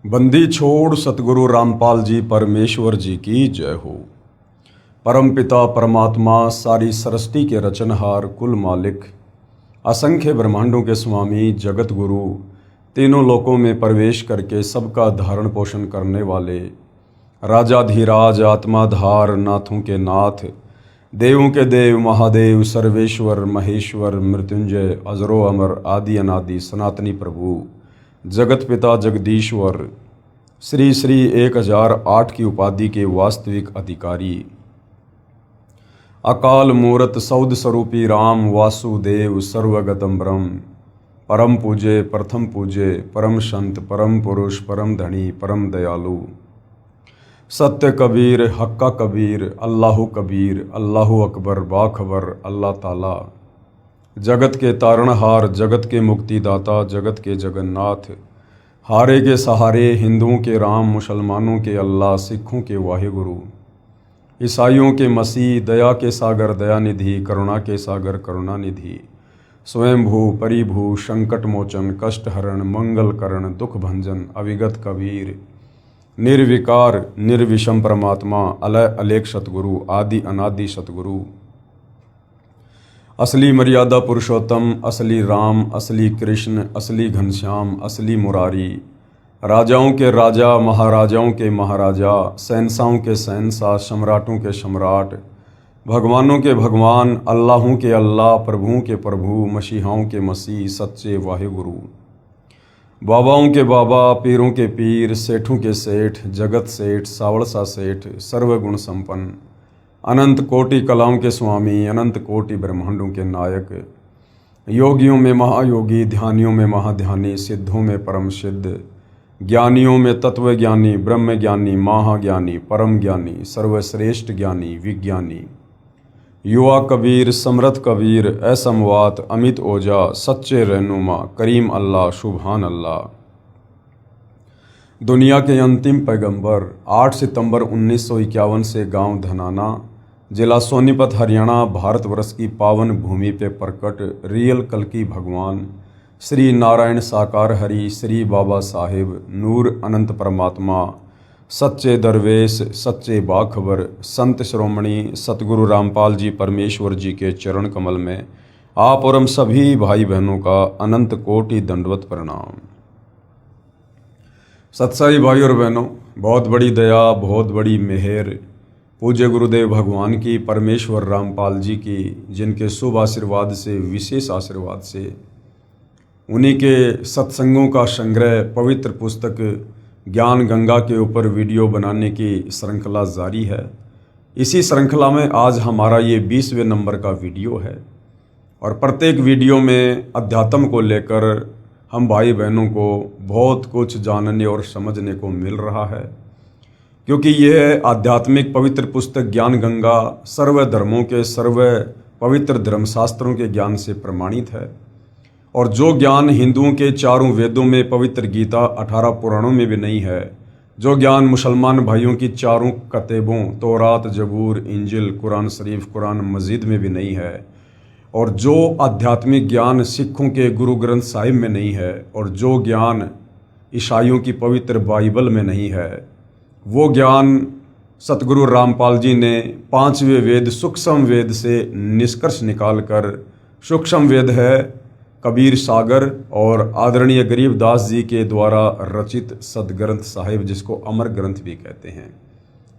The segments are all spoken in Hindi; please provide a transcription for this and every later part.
बंदी छोड़ सतगुरु रामपाल जी परमेश्वर जी की जय हो। परमपिता परमात्मा सारी सृष्टि के रचनहार कुल मालिक असंख्य ब्रह्मांडों के स्वामी जगत गुरु तीनों लोकों में प्रवेश करके सबका धारण पोषण करने वाले राजाधिराज आत्माधार नाथों के नाथ देवों के देव महादेव सर्वेश्वर महेश्वर मृत्युंजय अजरो अमर आदि अनादि सनातनी प्रभु जगत पिता जगदीश्वर श्री श्री 1008 की उपाधि के वास्तविक अधिकारी अकाल मूरत सौद स्वरूपी राम वासुदेव सर्वगतम ब्रह्म परम पूजे प्रथम पूजे परम संत परम पुरुष परम धनी परम दयालु सत्य कबीर हक्का कबीर अल्लाहु अकबर बाखबर अल्लाह ताला जगत के तारणहार जगत के मुक्तिदाता जगत के जगन्नाथ हारे के सहारे हिंदुओं के राम मुसलमानों के अल्लाह सिखों के वाहिगुरु ईसाइयों के मसीह दया के सागर दयानिधि करुणा के सागर करुणानिधि स्वयंभू परिभू संकट मोचन कष्ट हरण मंगल करण दुख भंजन अविगत कबीर निर्विकार निर्विषम परमात्मा अलय अलेख सतगुरु आदि अनादि सतगुरु असली मर्यादा पुरुषोत्तम असली राम असली कृष्ण असली घनश्याम असली मुरारी राजाओं के राजा महाराजाओं के महाराजा शहंशाहों के शहंशाह सम्राटों के सम्राट भगवानों के भगवान अल्लाहों के अल्लाह प्रभुओं के प्रभु मसीहाओं के मसीह सच्चे वाहिगुरु बाबाओं के बाबा पीरों के पीर सेठों के सेठ जगत सेठ सावड़सा सेठ सर्वगुण संपन्न अनंत कोटि कलाओं के स्वामी अनंत कोटि ब्रह्मांडों के नायक योगियों में महायोगी ध्यानियों में महाध्यानी सिद्धों में परम सिद्ध ज्ञानियों में तत्व ज्ञानी ब्रह्म ज्ञानी महाज्ञानी परम ज्ञानी सर्वश्रेष्ठ ज्ञानी विज्ञानी युवा कबीर समृद्ध कबीर असमवात अमित ओजा सच्चे रहनुमा करीम अल्लाह सुभान अल्लाह। दुनिया के अंतिम पैगंबर 8 सितंबर 1951 से गांव धनाना जिला सोनीपत हरियाणा भारतवर्ष की पावन भूमि पे प्रकट रियल कल्कि भगवान श्री नारायण साकार हरि श्री बाबा साहेब नूर अनंत परमात्मा सच्चे दरवेश सच्चे बाखबर संत श्रोमणी सतगुरु रामपाल जी परमेश्वर जी के चरण कमल में आप और हम सभी भाई बहनों का अनंत कोटि दंडवत प्रणाम। सत्साई भाई और बहनों, बहुत बड़ी दया बहुत बड़ी मेहर पूज्य गुरुदेव भगवान की परमेश्वर रामपाल जी की, जिनके शुभ आशीर्वाद से विशेष आशीर्वाद से उन्हीं के सत्संगों का संग्रह पवित्र पुस्तक ज्ञान गंगा के ऊपर वीडियो बनाने की श्रृंखला जारी है। इसी श्रृंखला में आज हमारा ये 20वें नंबर का वीडियो है और प्रत्येक वीडियो में अध्यात्म को लेकर हम भाई बहनों को बहुत कुछ जानने और समझने को मिल रहा है, क्योंकि यह आध्यात्मिक पवित्र पुस्तक ज्ञान गंगा सर्व धर्मों के सर्व पवित्र धर्मशास्त्रों के ज्ञान से प्रमाणित है और जो ज्ञान हिंदुओं के चारों वेदों में पवित्र गीता 18 पुराणों में भी नहीं है, जो ज्ञान मुसलमान भाइयों की चारों कतेबों तौरात जबूर इंजिल कुरान शरीफ कुरान मजीद में भी नहीं है और जो आध्यात्मिक ज्ञान सिखों के गुरु ग्रंथ साहिब में नहीं है और जो ज्ञान ईसाइयों की पवित्र बाइबल में नहीं है, वो ज्ञान सतगुरु रामपाल जी ने 5वें वेद सूक्ष्म वेद से निष्कर्ष निकालकर, सूक्ष्म वेद है कबीर सागर और आदरणीय गरीबदास जी के द्वारा रचित सदग्रंथ साहिब, जिसको अमर ग्रंथ भी कहते हैं,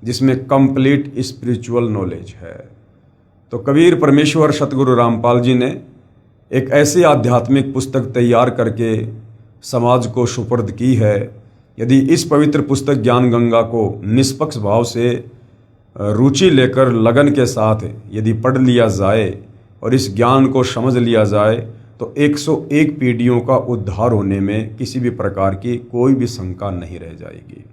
जिसमें कंप्लीट स्पिरिचुअल नॉलेज है। तो कबीर परमेश्वर सतगुरु रामपाल जी ने एक ऐसी आध्यात्मिक पुस्तक तैयार करके समाज को सुपुर्द की है। यदि इस पवित्र पुस्तक ज्ञान गंगा को निष्पक्ष भाव से रुचि लेकर लगन के साथ यदि पढ़ लिया जाए और इस ज्ञान को समझ लिया जाए तो 101 पीढ़ियों का उद्धार होने में किसी भी प्रकार की कोई भी शंका नहीं रह जाएगी।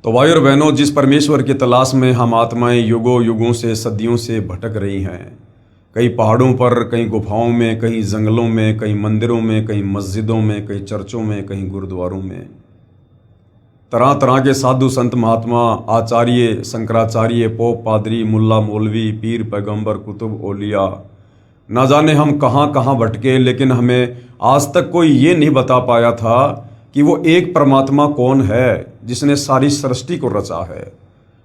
तो भाई और बहनों, जिस परमेश्वर की तलाश में हम आत्माएं युगों युगों से सदियों से भटक रही हैं, कई पहाड़ों पर, कहीं गुफाओं में, कहीं जंगलों में, कहीं मंदिरों में, कहीं मस्जिदों में, कहीं चर्चों में, कहीं गुरुद्वारों में, तरह तरह के साधु संत महात्मा आचार्य शंकराचार्य पोप पादरी मुल्ला मौलवी पीर पैगंबर कुतुब ओलिया ना जाने हम कहाँ कहाँ भटके, लेकिन हमें आज तक कोई ये नहीं बता पाया था कि वो एक परमात्मा कौन है जिसने सारी सृष्टि को रचा है,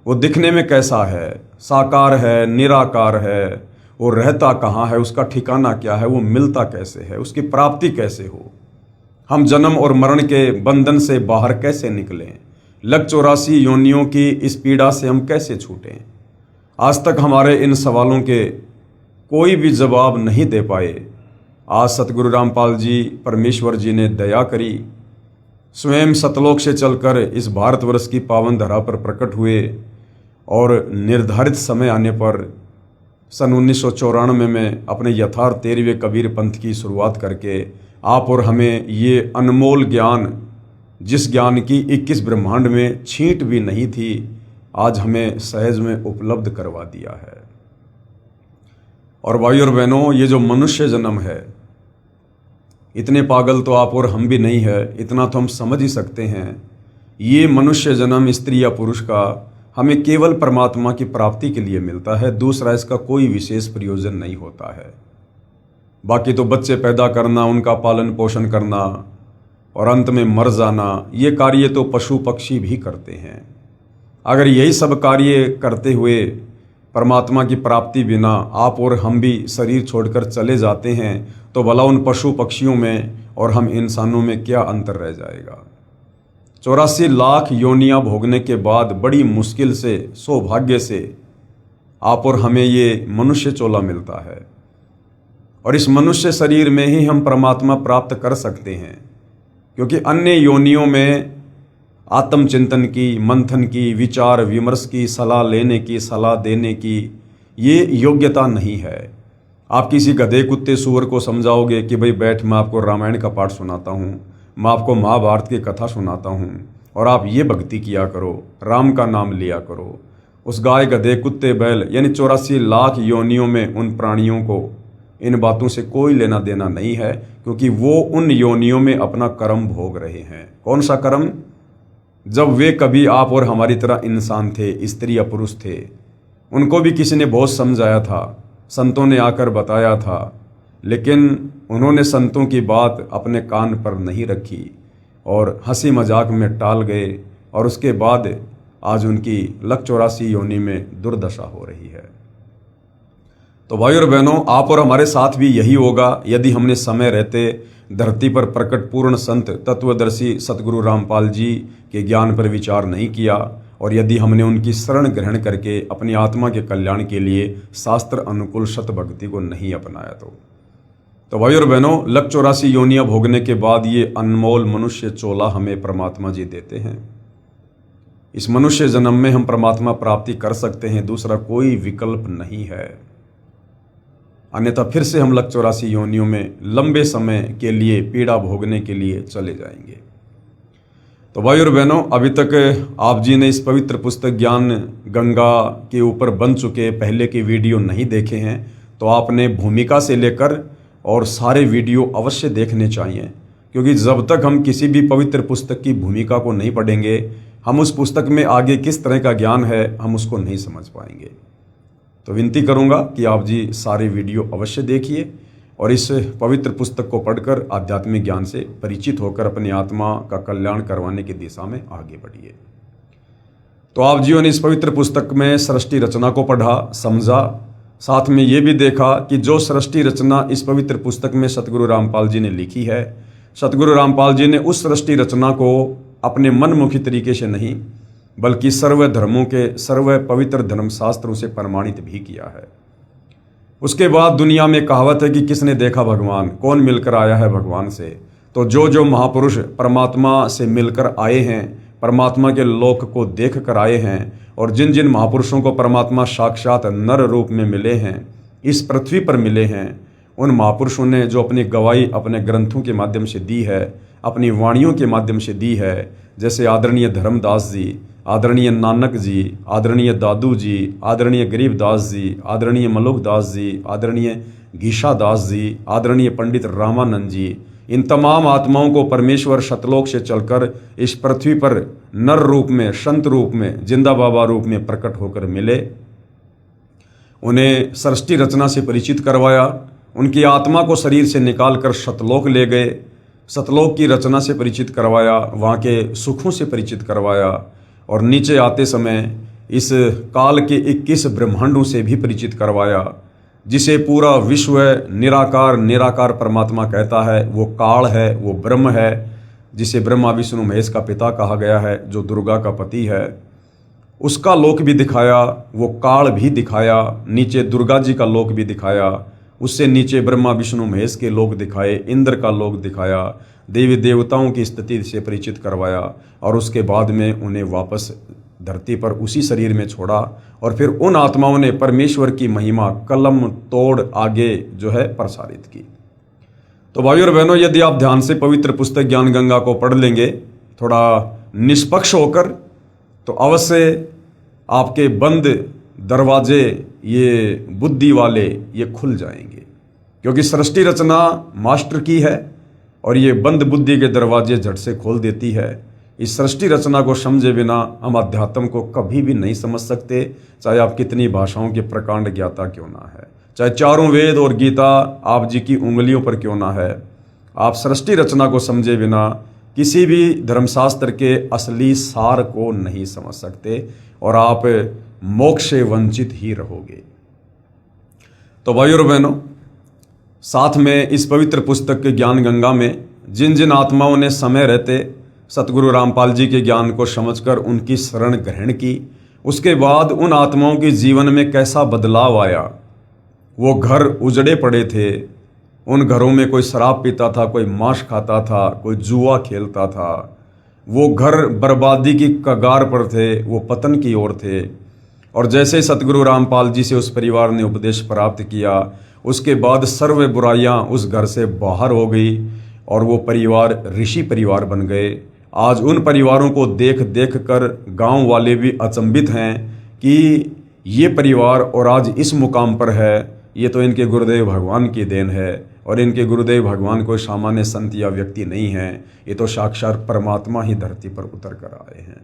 वो दिखने में कैसा है, साकार है, निराकार है, वो रहता कहाँ है, उसका ठिकाना क्या है, वो मिलता कैसे है, उसकी प्राप्ति कैसे हो, हम जन्म और मरण के बंधन से बाहर कैसे निकलें, लग 84 योनियों की इस पीड़ा से हम कैसे छूटें। आज तक हमारे इन सवालों के कोई भी जवाब नहीं दे पाए। आज सतगुरु रामपाल जी परमेश्वर जी ने दया करी, स्वयं सतलोक से चलकर इस भारतवर्ष की पावन धरा पर प्रकट हुए और निर्धारित समय आने पर सन 1994 में अपने यथार्थ 13वें कबीर पंथ की शुरुआत करके आप और हमें ये अनमोल ज्ञान, जिस ज्ञान की 21 ब्रह्मांड में छींट भी नहीं थी, आज हमें सहज में उपलब्ध करवा दिया है। और भाई और बहनों, ये जो मनुष्य जन्म है, इतने पागल तो आप और हम भी नहीं है, इतना तो हम समझ ही सकते हैं। ये मनुष्य जन्म स्त्री या पुरुष का हमें केवल परमात्मा की प्राप्ति के लिए मिलता है, दूसरा इसका कोई विशेष प्रयोजन नहीं होता है। बाकी तो बच्चे पैदा करना, उनका पालन पोषण करना और अंत में मर जाना, ये कार्य तो पशु पक्षी भी करते हैं। अगर यही सब कार्य करते हुए परमात्मा की प्राप्ति बिना आप और हम भी शरीर छोड़कर चले जाते हैं, तो भला उन पशु पक्षियों में और हम इंसानों में क्या अंतर रह जाएगा। 84 लाख योनियां भोगने के बाद बड़ी मुश्किल से, सौभाग्य से आप और हमें ये मनुष्य चोला मिलता है, और इस मनुष्य शरीर में ही हम परमात्मा प्राप्त कर सकते हैं, क्योंकि अन्य योनियों में आत्मचिंतन की, मंथन की, विचार विमर्श की, सलाह लेने की, सलाह देने की ये योग्यता नहीं है। आप किसी गधे कुत्ते सूअर को समझाओगे कि भाई बैठ, मैं आपको रामायण का पाठ सुनाता हूँ, मैं आपको महाभारत की कथा सुनाता हूँ और आप ये भक्ति किया करो, राम का नाम लिया करो। उस गाय गधे कुत्ते बैल यानी 84 लाख योनियों में उन प्राणियों को इन बातों से कोई लेना देना नहीं है, क्योंकि वो उन योनियों में अपना कर्म भोग रहे हैं। कौन सा कर्म? जब वे कभी आप और हमारी तरह इंसान थे, स्त्री या पुरुष थे, उनको भी किसी ने बहुत समझाया था, संतों ने आकर बताया था, लेकिन उन्होंने संतों की बात अपने कान पर नहीं रखी और हंसी मजाक में टाल गए, और उसके बाद आज उनकी लग 84 योनि में दुर्दशा हो रही है। तो भाई और बहनों, आप और हमारे साथ भी यही होगा यदि हमने समय रहते धरती पर प्रकट पूर्ण संत तत्वदर्शी सतगुरु रामपाल जी के ज्ञान पर विचार नहीं किया, और यदि हमने उनकी शरण ग्रहण करके अपनी आत्मा के कल्याण के लिए शास्त्र अनुकूल सत भक्ति को नहीं अपनाया। तो भाई और बहनों, लग 84 योनियां भोगने के बाद ये अनमोल मनुष्य चोला हमें परमात्मा जी देते हैं। इस मनुष्य जन्म में हम परमात्मा प्राप्ति कर सकते हैं, दूसरा कोई विकल्प नहीं है, अन्यथा फिर से हम लग 84 योनियों में लंबे समय के लिए पीड़ा भोगने के लिए चले जाएंगे। तो भाई और बहनों, अभी तक आप जी ने इस पवित्र पुस्तक ज्ञान गंगा के ऊपर बन चुके पहले के वीडियो नहीं देखे हैं, तो आपने भूमिका से लेकर और सारे वीडियो अवश्य देखने चाहिए, क्योंकि जब तक हम किसी भी पवित्र पुस्तक की भूमिका को नहीं पढ़ेंगे, हम उस पुस्तक में आगे किस तरह का ज्ञान है हम उसको नहीं समझ पाएंगे। तो विनती करूंगा कि आप जी सारे वीडियो अवश्य देखिए और इस पवित्र पुस्तक को पढ़कर आध्यात्मिक ज्ञान से परिचित होकर अपनी आत्मा का कल्याण करवाने की दिशा में आगे बढ़िए। तो आप जियों ने इस पवित्र पुस्तक में सृष्टि रचना को पढ़ा, समझा, साथ में ये भी देखा कि जो सृष्टि रचना इस पवित्र पुस्तक में सतगुरु रामपाल जी ने लिखी है, सतगुरु रामपाल जी ने उस सृष्टि रचना को अपने मनमुखी तरीके से नहीं, बल्कि सर्व धर्मों के सर्व पवित्र धर्मशास्त्रों से प्रमाणित भी किया है। उसके बाद दुनिया में कहावत है कि किसने देखा भगवान, कौन मिलकर आया है भगवान से। तो जो महापुरुष परमात्मा से मिलकर आए हैं, परमात्मा के लोक को देख कर आए हैं, और जिन जिन महापुरुषों को परमात्मा साक्षात नर रूप में मिले हैं, इस पृथ्वी पर मिले हैं, उन महापुरुषों ने जो अपनी गवाही अपने ग्रंथों के माध्यम से दी है, अपनी वाणियों के माध्यम से दी है, जैसे आदरणीय धर्मदास जी, आदरणीय नानक जी, आदरणीय दादू जी, आदरणीय गरीबदास जी, आदरणीय मलुकदास जी, आदरणीय घीशादास जी, आदरणीय पंडित रामानंद जी, इन तमाम आत्माओं को परमेश्वर शतलोक से चलकर इस पृथ्वी पर नर रूप में, संत रूप में, जिंदा बाबा रूप में प्रकट होकर मिले। उन्हें सृष्टि रचना से परिचित करवाया, उनकी आत्मा को शरीर से निकालकर शतलोक ले गए। सतलोक की रचना से परिचित करवाया, वहाँ के सुखों से परिचित करवाया, और नीचे आते समय इस काल के 21 ब्रह्मांडों से भी परिचित करवाया, जिसे पूरा विश्व निराकार निराकार परमात्मा कहता है। वो काल है, वो ब्रह्म है, जिसे ब्रह्मा विष्णु महेश का पिता कहा गया है, जो दुर्गा का पति है। उसका लोक भी दिखाया, वो काल भी दिखाया, नीचे दुर्गा जी का लोक भी दिखाया, उससे नीचे ब्रह्मा विष्णु महेश के लोक दिखाए, इंद्र का लोक दिखाया, देवी देवताओं की स्थिति से परिचित करवाया, और उसके बाद में उन्हें वापस धरती पर उसी शरीर में छोड़ा, और फिर उन आत्माओं ने परमेश्वर की महिमा कलम तोड़ आगे जो है प्रसारित की। तो भाइयों और बहनों, यदि आप ध्यान से पवित्र पुस्तक ज्ञान गंगा को पढ़ लेंगे थोड़ा निष्पक्ष होकर, तो अवश्य आपके बंद दरवाजे ये बुद्धि वाले ये खुल जाएंगे, क्योंकि सृष्टि रचना मास्टर की है और ये बंद बुद्धि के दरवाजे झट से खोल देती है। इस सृष्टि रचना को समझे बिना हम अध्यात्म को कभी भी नहीं समझ सकते, चाहे आप कितनी भाषाओं के प्रकांड ज्ञाता क्यों ना है, चाहे चारों वेद और गीता आप जी की उंगलियों पर क्यों ना है। आप सृष्टि रचना को समझे बिना किसी भी धर्मशास्त्र के असली सार को नहीं समझ सकते, और आप मोक्ष से वंचित ही रहोगे। तो भाइयों और बहनों, साथ में इस पवित्र पुस्तक के ज्ञान गंगा में जिन जिन आत्माओं ने समय रहते सतगुरु रामपाल जी के ज्ञान को समझकर उनकी शरण ग्रहण की, उसके बाद उन आत्माओं के जीवन में कैसा बदलाव आया। वो घर उजड़े पड़े थे, उन घरों में कोई शराब पीता था, कोई मांस खाता था, कोई जुआ खेलता था, वो घर बर्बादी की कगार पर थे, वो पतन की ओर थे। और जैसे सतगुरु रामपाल जी से उस परिवार ने उपदेश प्राप्त किया, उसके बाद सर्व बुराइयां उस घर से बाहर हो गई और वो परिवार ऋषि परिवार बन गए। आज उन परिवारों को देख देख कर गाँव वाले भी अचंभित हैं कि ये परिवार और आज इस मुकाम पर है, ये तो इनके गुरुदेव भगवान की देन है, और इनके गुरुदेव भगवान कोई सामान्य संत या व्यक्ति नहीं है, ये तो साक्षात परमात्मा ही धरती पर उतर कर आए हैं।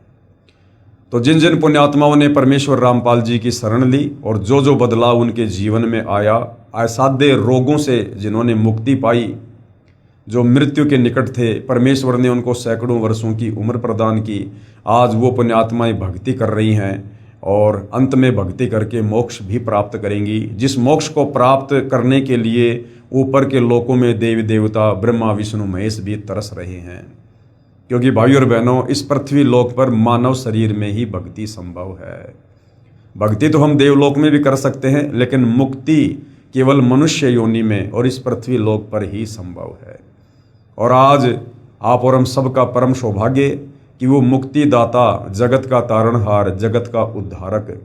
तो जिन जिन पुण्यात्माओं ने परमेश्वर रामपाल जी की शरण ली और जो जो बदलाव उनके जीवन में आया, असाध्य रोगों से जिन्होंने मुक्ति पाई, जो मृत्यु के निकट थे, परमेश्वर ने उनको सैकड़ों वर्षों की उम्र प्रदान की। आज वो पुण्यात्माएं भक्ति कर रही हैं और अंत में भक्ति करके मोक्ष भी प्राप्त करेंगी, जिस मोक्ष को प्राप्त करने के लिए ऊपर के लोकों में देवी देवता ब्रह्मा विष्णु महेश भी तरस रहे हैं। क्योंकि भाइयों और बहनों, इस पृथ्वी लोक पर मानव शरीर में ही भक्ति संभव है। भक्ति तो हम देवलोक में भी कर सकते हैं, लेकिन मुक्ति केवल मनुष्य योनि में और इस पृथ्वी लोक पर ही संभव है। और आज आप और हम सबका परम सौभाग्य कि वो मुक्तिदाता, जगत का तारणहार, जगत का उद्धारक,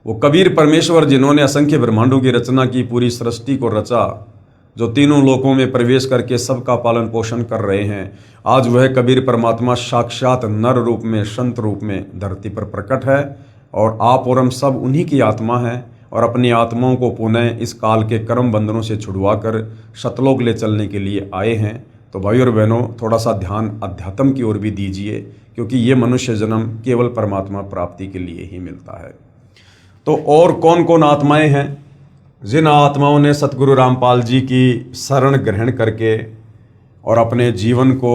वो कबीर परमेश्वर जिन्होंने असंख्य ब्रह्मांडों की रचना की, पूरी सृष्टि को रचा, जो तीनों लोकों में प्रवेश करके सबका पालन पोषण कर रहे हैं, आज वह कबीर परमात्मा साक्षात नर रूप में, संत रूप में धरती पर प्रकट है। और आप और हम सब उन्हीं की आत्मा हैं और अपनी आत्माओं को पुनः इस काल के कर्म बंधनों से छुड़वा कर सतलोक ले चलने के लिए आए हैं। तो भाइयों और बहनों, थोड़ा सा ध्यान अध्यात्म की ओर भी दीजिए, क्योंकि ये मनुष्य जन्म केवल परमात्मा प्राप्ति के लिए ही मिलता है। तो और कौन कौन आत्माएं हैं जिन आत्माओं ने सतगुरु रामपाल जी की शरण ग्रहण करके और अपने जीवन को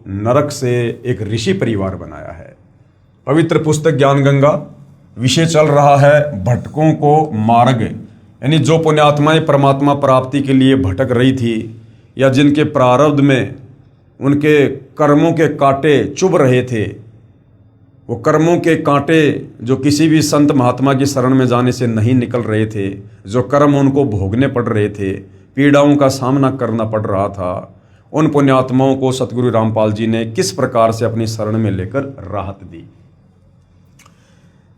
नरक से एक ऋषि परिवार बनाया है। पवित्र पुस्तक ज्ञान गंगा विषय चल रहा है भटकों को मार्ग, यानी जो पुण्यात्माएं परमात्मा प्राप्ति के लिए भटक रही थी या जिनके प्रारब्ध में उनके कर्मों के कांटे चुभ रहे थे, वो कर्मों के कांटे जो किसी भी संत महात्मा की शरण में जाने से नहीं निकल रहे थे, जो कर्म उनको भोगने पड़ रहे थे, पीड़ाओं का सामना करना पड़ रहा था, उन पुण्यात्माओं को सतगुरु रामपाल जी ने किस प्रकार से अपनी शरण में लेकर राहत दी।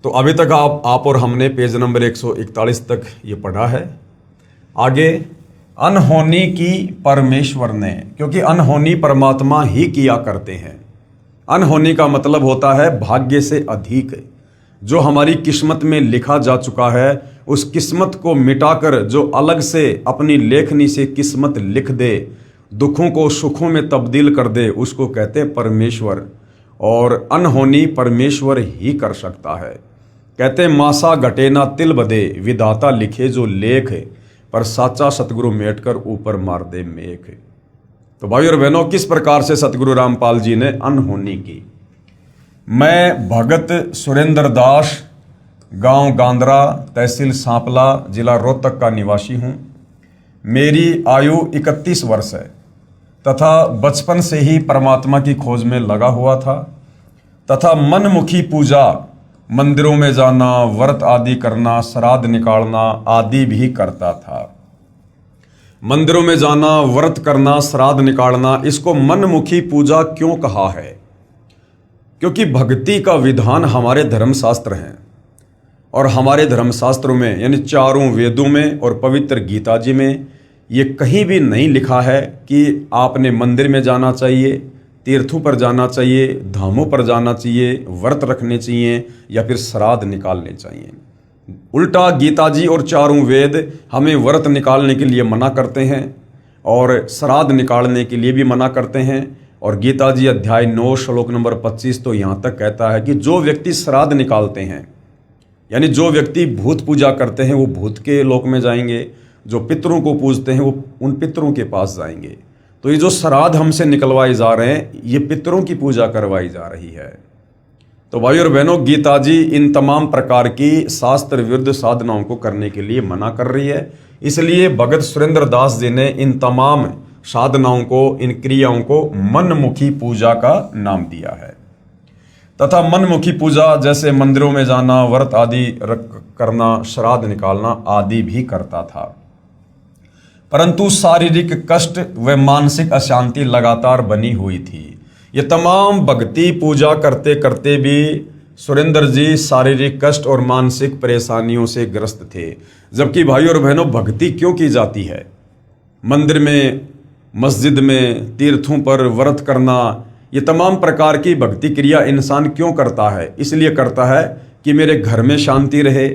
तो अभी तक आप और हमने पेज नंबर 141 तक ये पढ़ा है। आगे अनहोनी की परमेश्वर ने, क्योंकि अनहोनी परमात्मा ही किया करते हैं। अनहोनी का मतलब होता है भाग्य से अधिक। जो हमारी किस्मत में लिखा जा चुका है, उस किस्मत को मिटाकर जो अलग से अपनी लेखनी से किस्मत लिख दे, दुखों को सुखों में तब्दील कर दे, उसको कहते हैं परमेश्वर। और अनहोनी परमेश्वर ही कर सकता है। कहते मासा घटे ना तिल बदे, विधाता लिखे जो लेख, पर साचा सतगुरु मेट कर ऊपर मार दे मेख। तो भाई और बहनों, किस प्रकार से सतगुरु रामपाल जी ने अनहोनी की। मैं भगत सुरेंद्र दास, गांव गांदरा, तहसील सांपला, जिला रोहतक का निवासी हूं। मेरी आयु 31 वर्ष है तथा बचपन से ही परमात्मा की खोज में लगा हुआ था तथा मनमुखी पूजा, मंदिरों में जाना, व्रत आदि करना, श्राद्ध निकालना आदि भी करता था। मंदिरों में जाना, व्रत करना, श्राद्ध निकालना, इसको मनमुखी पूजा क्यों कहा है? क्योंकि भक्ति का विधान हमारे धर्मशास्त्र हैं और हमारे धर्मशास्त्रों में यानी चारों वेदों में और पवित्र गीता जी में ये कहीं भी नहीं लिखा है कि आपने मंदिर में जाना चाहिए, तीर्थों पर जाना चाहिए, धामों पर जाना चाहिए, व्रत रखने चाहिए या फिर श्राद्ध निकालने चाहिए। उल्टा गीता जी और चारों वेद हमें व्रत निकालने के लिए मना करते हैं और श्राद्ध निकालने के लिए भी मना करते हैं। और गीता जी अध्याय 9 श्लोक नंबर 25 तो यहाँ तक कहता है कि जो व्यक्ति श्राद्ध निकालते हैं यानी जो व्यक्ति भूत पूजा करते हैं वो भूत के लोक में जाएंगे, जो पितरों को पूजते हैं वो उन पितरों के पास जाएंगे। तो ये जो श्राद्ध हमसे निकलवाए जा रहे हैं ये पितरों की पूजा करवाई जा रही है। तो भाई और बहनों, गीता जी इन तमाम प्रकार की शास्त्र विरुद्ध साधनाओं को करने के लिए मना कर रही है। इसलिए भगत सुरेंद्र दास जी ने इन तमाम साधनाओं को, इन क्रियाओं को मनमुखी पूजा का नाम दिया है तथा मनमुखी पूजा जैसे मंदिरों में जाना, व्रत आदि करना, श्राद्ध निकालना आदि भी करता था। परंतु शारीरिक कष्ट व मानसिक अशांति लगातार बनी हुई थी। ये तमाम भक्ति पूजा करते करते भी सुरेंद्र जी शारीरिक कष्ट और मानसिक परेशानियों से ग्रस्त थे। जबकि भाई और बहनों, भक्ति क्यों की जाती है? मंदिर में, मस्जिद में, तीर्थों पर व्रत करना, ये तमाम प्रकार की भक्ति क्रिया इंसान क्यों करता है? इसलिए करता है कि मेरे घर में शांति रहे,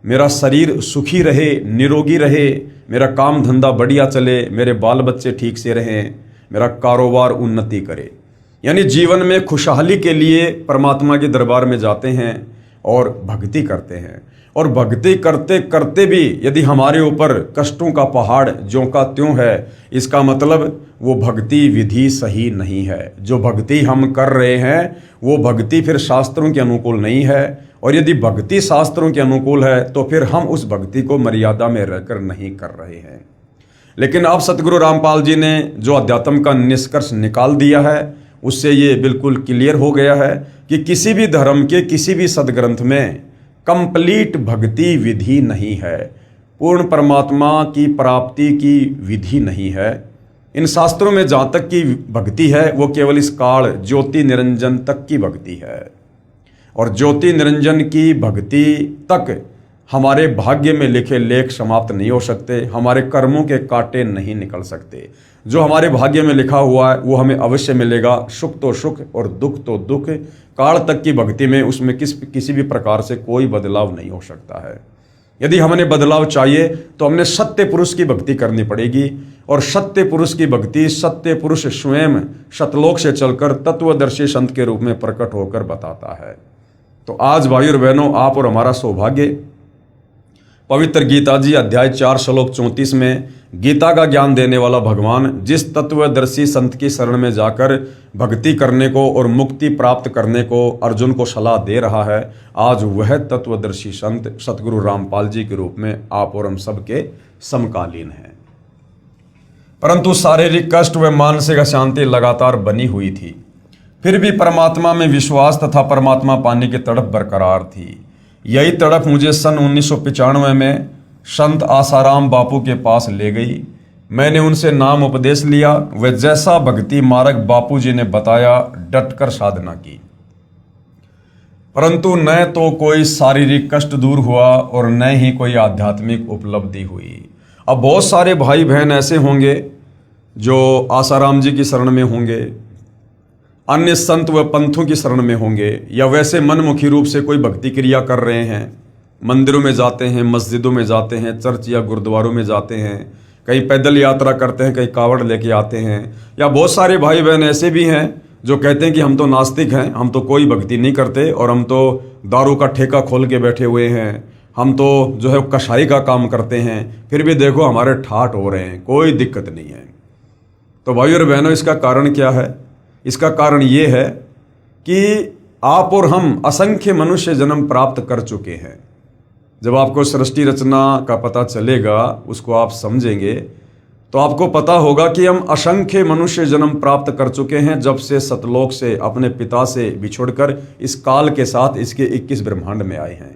मेरा शरीर सुखी रहे, निरोगी रहे, मेरा काम धंधा बढ़िया चले, मेरे बाल बच्चे ठीक से रहें, मेरा कारोबार उन्नति करे। यानी जीवन में खुशहाली के लिए परमात्मा के दरबार में जाते हैं और भक्ति करते हैं। और भक्ति करते करते भी यदि हमारे ऊपर कष्टों का पहाड़ ज्यों का त्यों है, इसका मतलब वो भक्ति विधि सही नहीं है। जो भक्ति हम कर रहे हैं वो भक्ति फिर शास्त्रों के अनुकूल नहीं है। और यदि भक्ति शास्त्रों के अनुकूल है तो फिर हम उस भक्ति को मर्यादा में रहकर नहीं कर रहे हैं। लेकिन अब सतगुरु रामपाल जी ने जो अध्यात्म का निष्कर्ष निकाल दिया है उससे ये बिल्कुल क्लियर हो गया है कि किसी भी धर्म के किसी भी सदग्रंथ में कंप्लीट भक्ति विधि नहीं है, पूर्ण परमात्मा की प्राप्ति की विधि नहीं है। इन शास्त्रों में जहाँ तक की भक्ति है वो केवल इस काल ज्योति निरंजन तक की भक्ति है। और ज्योति निरंजन की भक्ति तक हमारे भाग्य में लिखे लेख समाप्त नहीं हो सकते, हमारे कर्मों के कांटे नहीं निकल सकते। जो हमारे भाग्य में लिखा हुआ है वो हमें अवश्य मिलेगा। सुख तो सुख और दुख तो दुख। काल तक की भक्ति में उसमें किसी भी प्रकार से कोई बदलाव नहीं हो सकता है। यदि हमें बदलाव चाहिए तो हमने सत्य पुरुष की भक्ति करनी पड़ेगी। और सत्य पुरुष की भक्ति सत्य पुरुष स्वयं सतलोक से चलकर तत्वदर्शी संत के रूप में प्रकट होकर बताता है। तो आज भाई और बहनों, आप और हमारा सौभाग्य पवित्र गीता जी अध्याय 4 श्लोक 34 में गीता का ज्ञान देने वाला भगवान जिस तत्वदर्शी संत की शरण में जाकर भक्ति करने को और मुक्ति प्राप्त करने को अर्जुन को सलाह दे रहा है, आज वह तत्वदर्शी संत सतगुरु रामपाल जी के रूप में आप और हम सबके समकालीन हैं। परंतु शारीरिक कष्ट व मानसिक अशांति लगातार बनी हुई थी, फिर भी परमात्मा में विश्वास तथा परमात्मा पाने की तड़प बरकरार थी। यही तड़प मुझे सन 1995 में संत आसाराम बापू के पास ले गई। मैंने उनसे नाम उपदेश लिया व जैसा भक्ति मार्ग बापू जी ने बताया डटकर साधना की। परंतु न तो कोई शारीरिक कष्ट दूर हुआ और न ही कोई आध्यात्मिक उपलब्धि हुई। अब बहुत सारे भाई बहन ऐसे होंगे जो आसाराम जी की शरण में होंगे, अन्य संत व पंथों की शरण में होंगे, या वैसे मनमुखी रूप से कोई भक्ति क्रिया कर रहे हैं, मंदिरों में जाते हैं, मस्जिदों में जाते हैं, चर्च या गुरुद्वारों में जाते हैं, कहीं पैदल यात्रा करते हैं, कहीं कावड़ लेके आते हैं। या बहुत सारे भाई बहन ऐसे भी हैं जो कहते हैं कि हम तो नास्तिक हैं, हम तो कोई भक्ति नहीं करते और हम तो दारू का ठेका खोल के बैठे हुए हैं, हम तो जो है कसाई का काम करते हैं, फिर भी देखो हमारे ठाठ हो रहे हैं, कोई दिक्कत नहीं है। तो भाइयों और बहनों, इसका कारण क्या है? इसका कारण ये है कि आप और हम असंख्य मनुष्य जन्म प्राप्त कर चुके हैं। जब आपको सृष्टि रचना का पता चलेगा, उसको आप समझेंगे, तो आपको पता होगा कि हम असंख्य मनुष्य जन्म प्राप्त कर चुके हैं जब से सतलोक से अपने पिता से बिछुड़कर इस काल के साथ इसके 21 ब्रह्मांड में आए हैं।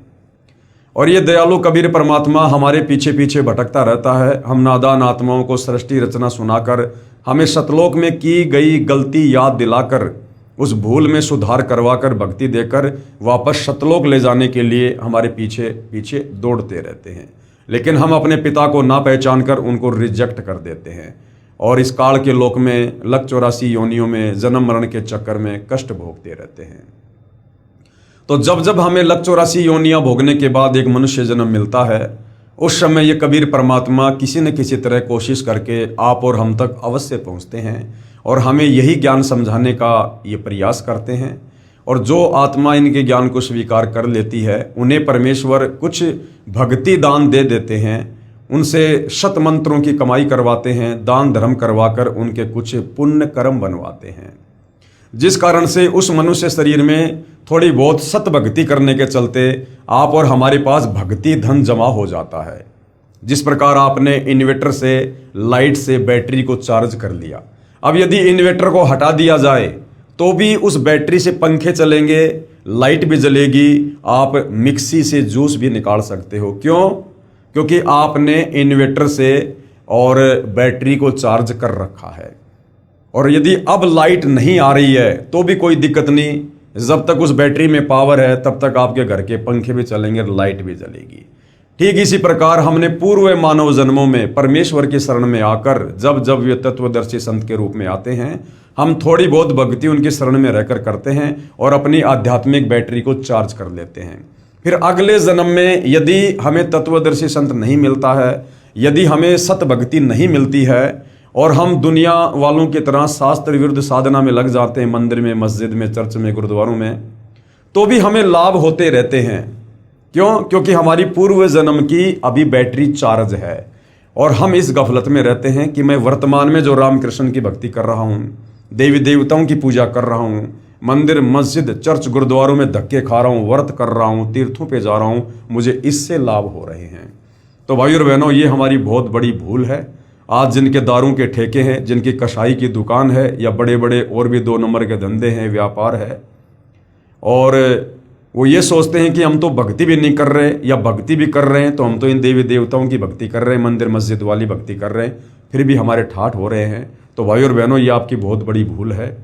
और ये दयालु कबीर परमात्मा हमारे पीछे पीछे भटकता रहता है। हम नादान आत्माओं को सृष्टि रचना सुनाकर, हमें सतलोक में की गई गलती याद दिलाकर, उस भूल में सुधार करवाकर, भक्ति देकर वापस सतलोक ले जाने के लिए हमारे पीछे पीछे दौड़ते रहते हैं। लेकिन हम अपने पिता को ना पहचान कर उनको रिजेक्ट कर देते हैं और इस काल के लोक में लक 84 योनियों में जन्म मरण के चक्कर में कष्ट भोगते रहते हैं। तो जब जब हमें लक 84 योनियां भोगने के बाद एक मनुष्य जन्म मिलता है, उस समय ये कबीर परमात्मा किसी न किसी तरह कोशिश करके आप और हम तक अवश्य पहुंचते हैं और हमें यही ज्ञान समझाने का ये प्रयास करते हैं। और जो आत्मा इनके ज्ञान को स्वीकार कर लेती है, उन्हें परमेश्वर कुछ भक्ति दान दे देते हैं, उनसे शत मंत्रों की कमाई करवाते हैं, दान धर्म करवाकर उनके कुछ पुण्य कर्म बनवाते हैं, जिस कारण से उस मनुष्य शरीर में थोड़ी बहुत सत भक्ति करने के चलते आप और हमारे पास भक्ति धन जमा हो जाता है। जिस प्रकार आपने इन्वर्टर से, लाइट से बैटरी को चार्ज कर लिया, अब यदि इन्वर्टर को हटा दिया जाए तो भी उस बैटरी से पंखे चलेंगे, लाइट भी जलेगी, आप मिक्सी से जूस भी निकाल सकते हो। क्यों? क्योंकि आपने इन्वर्टर से और बैटरी को चार्ज कर रखा है। और यदि अब लाइट नहीं आ रही है तो भी कोई दिक्कत नहीं, जब तक उस बैटरी में पावर है तब तक आपके घर के पंखे भी चलेंगे, लाइट भी जलेगी। ठीक इसी प्रकार हमने पूर्व मानव जन्मों में परमेश्वर की शरण में आकर जब जब वे तत्वदर्शी संत के रूप में आते हैं, हम थोड़ी बहुत भक्ति उनकी शरण में रहकर करते हैं और अपनी आध्यात्मिक बैटरी को चार्ज कर लेते हैं। फिर अगले जन्म में यदि हमें तत्वदर्शी संत नहीं मिलता है, यदि हमें सत भक्ति नहीं मिलती है और हम दुनिया वालों की तरह शास्त्र विरुद्ध साधना में लग जाते हैं, मंदिर में, मस्जिद में, चर्च में, गुरुद्वारों में, तो भी हमें लाभ होते रहते हैं। क्यों? क्योंकि हमारी पूर्व जन्म की अभी बैटरी चार्ज है और हम इस गफलत में रहते हैं कि मैं वर्तमान में जो रामकृष्ण की भक्ति कर रहा हूँ, देवी देवताओं की पूजा कर रहा हूँ, मंदिर, मस्जिद, चर्च, गुरुद्वारों में धक्के खा रहा हूँ, व्रत कर रहा हूँ, तीर्थों पे जा रहा हूँ, मुझे इससे लाभ हो रहे हैं। तो भाइयों और बहनों, ये हमारी बहुत बड़ी भूल है। आज जिनके दारू के ठेके हैं, जिनकी कसाई की दुकान है या बड़े बड़े और भी 2 नंबर के धंधे हैं, व्यापार है, और वो ये सोचते हैं कि हम तो भक्ति भी नहीं कर रहे, या भक्ति भी कर रहे हैं तो हम तो इन देवी देवताओं की भक्ति कर रहे हैं, मंदिर मस्जिद वाली भक्ति कर रहे हैं, फिर भी हमारे ठाठ हो रहे हैं। तो भाइयों और बहनों, ये आपकी बहुत बड़ी भूल है।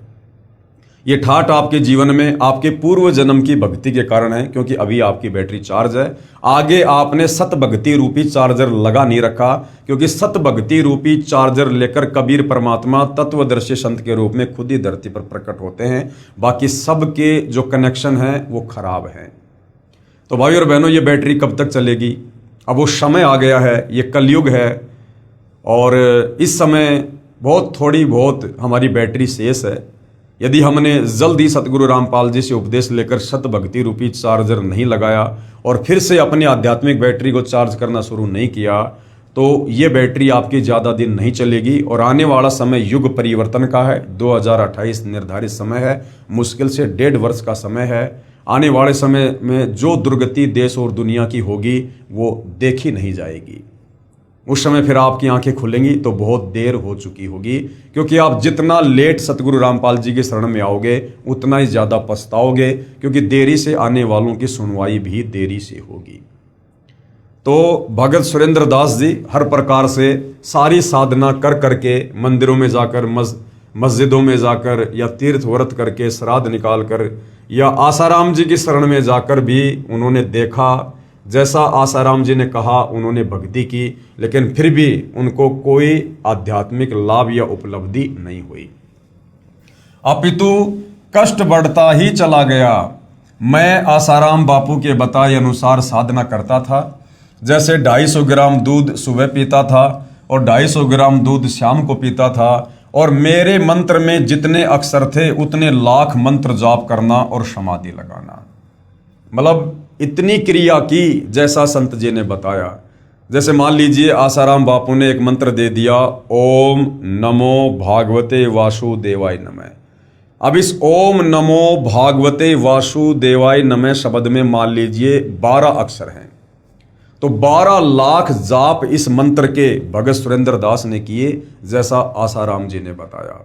ये ठाठ आपके जीवन में आपके पूर्व जन्म की भक्ति के कारण है, क्योंकि अभी आपकी बैटरी चार्ज है। आगे आपने सत भक्ति रूपी चार्जर लगा नहीं रखा, क्योंकि सत भक्ति रूपी चार्जर लेकर कबीर परमात्मा तत्वदर्शी संत के रूप में खुद ही धरती पर प्रकट होते हैं। बाकी सबके जो कनेक्शन है वो खराब है। तो भाइयों और बहनों, ये बैटरी कब तक चलेगी? अब वो समय आ गया है, ये कलयुग है और इस समय बहुत हमारी बैटरी शेष है। यदि हमने जल्दी सतगुरु रामपाल जी से उपदेश लेकर सत भक्ति रूपी चार्जर नहीं लगाया और फिर से अपनी आध्यात्मिक बैटरी को चार्ज करना शुरू नहीं किया, तो ये बैटरी आपकी ज़्यादा दिन नहीं चलेगी और आने वाला समय युग परिवर्तन का है। 2028 निर्धारित समय है, मुश्किल से 1.5 वर्ष का समय है। आने वाले समय में जो दुर्गति देश और दुनिया की होगी वो देखी नहीं जाएगी। उस समय फिर आपकी आंखें खुलेंगी तो बहुत देर हो चुकी होगी, क्योंकि आप जितना लेट सतगुरु रामपाल जी की शरण में आओगे उतना ही ज़्यादा पछताओगे, क्योंकि देरी से आने वालों की सुनवाई भी देरी से होगी। तो भगत सुरेंद्र दास जी हर प्रकार से सारी साधना कर करके, मंदिरों में जाकर, मस्जिदों में जाकर, या तीर्थ व्रत करके, श्राद्ध निकाल कर, या आसाराम जी की शरण में जाकर भी उन्होंने देखा, जैसा आसाराम जी ने कहा उन्होंने भक्ति की, लेकिन फिर भी उनको कोई आध्यात्मिक लाभ या उपलब्धि नहीं हुई। अपितु कष्ट बढ़ता ही चला गया। मैं आसाराम बापू के बताए अनुसार साधना करता था। जैसे 250 ग्राम दूध सुबह पीता था और 250 ग्राम दूध शाम को पीता था, और मेरे मंत्र में जितने अक्षर थे उतने लाख मंत्र जाप करना और समाधि लगाना। मतलब इतनी क्रिया की जैसा संत जी ने बताया। जैसे मान लीजिए आसाराम बापू ने एक मंत्र दे दिया, ओम नमो भागवते वासुदेवाय नमः। अब इस ओम नमो भागवते वासुदेवाय नमः शब्द में मान लीजिए 12 अक्षर हैं, तो 12 लाख जाप इस मंत्र के भगत सुरेंद्र दास ने किए, जैसा आसाराम जी ने बताया।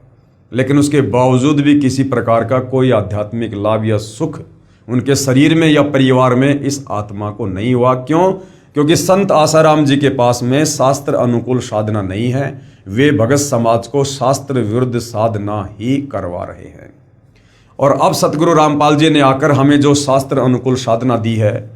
लेकिन उसके बावजूद भी किसी प्रकार का कोई आध्यात्मिक लाभ या सुख उनके शरीर में या परिवार में इस आत्मा को नहीं हुआ। क्यों? क्योंकि संत आसाराम जी के पास में शास्त्र अनुकूल साधना नहीं है, वे भगत समाज को शास्त्र विरुद्ध साधना ही करवा रहे हैं। और अब सतगुरु रामपाल जी ने आकर हमें जो शास्त्र अनुकूल साधना दी है,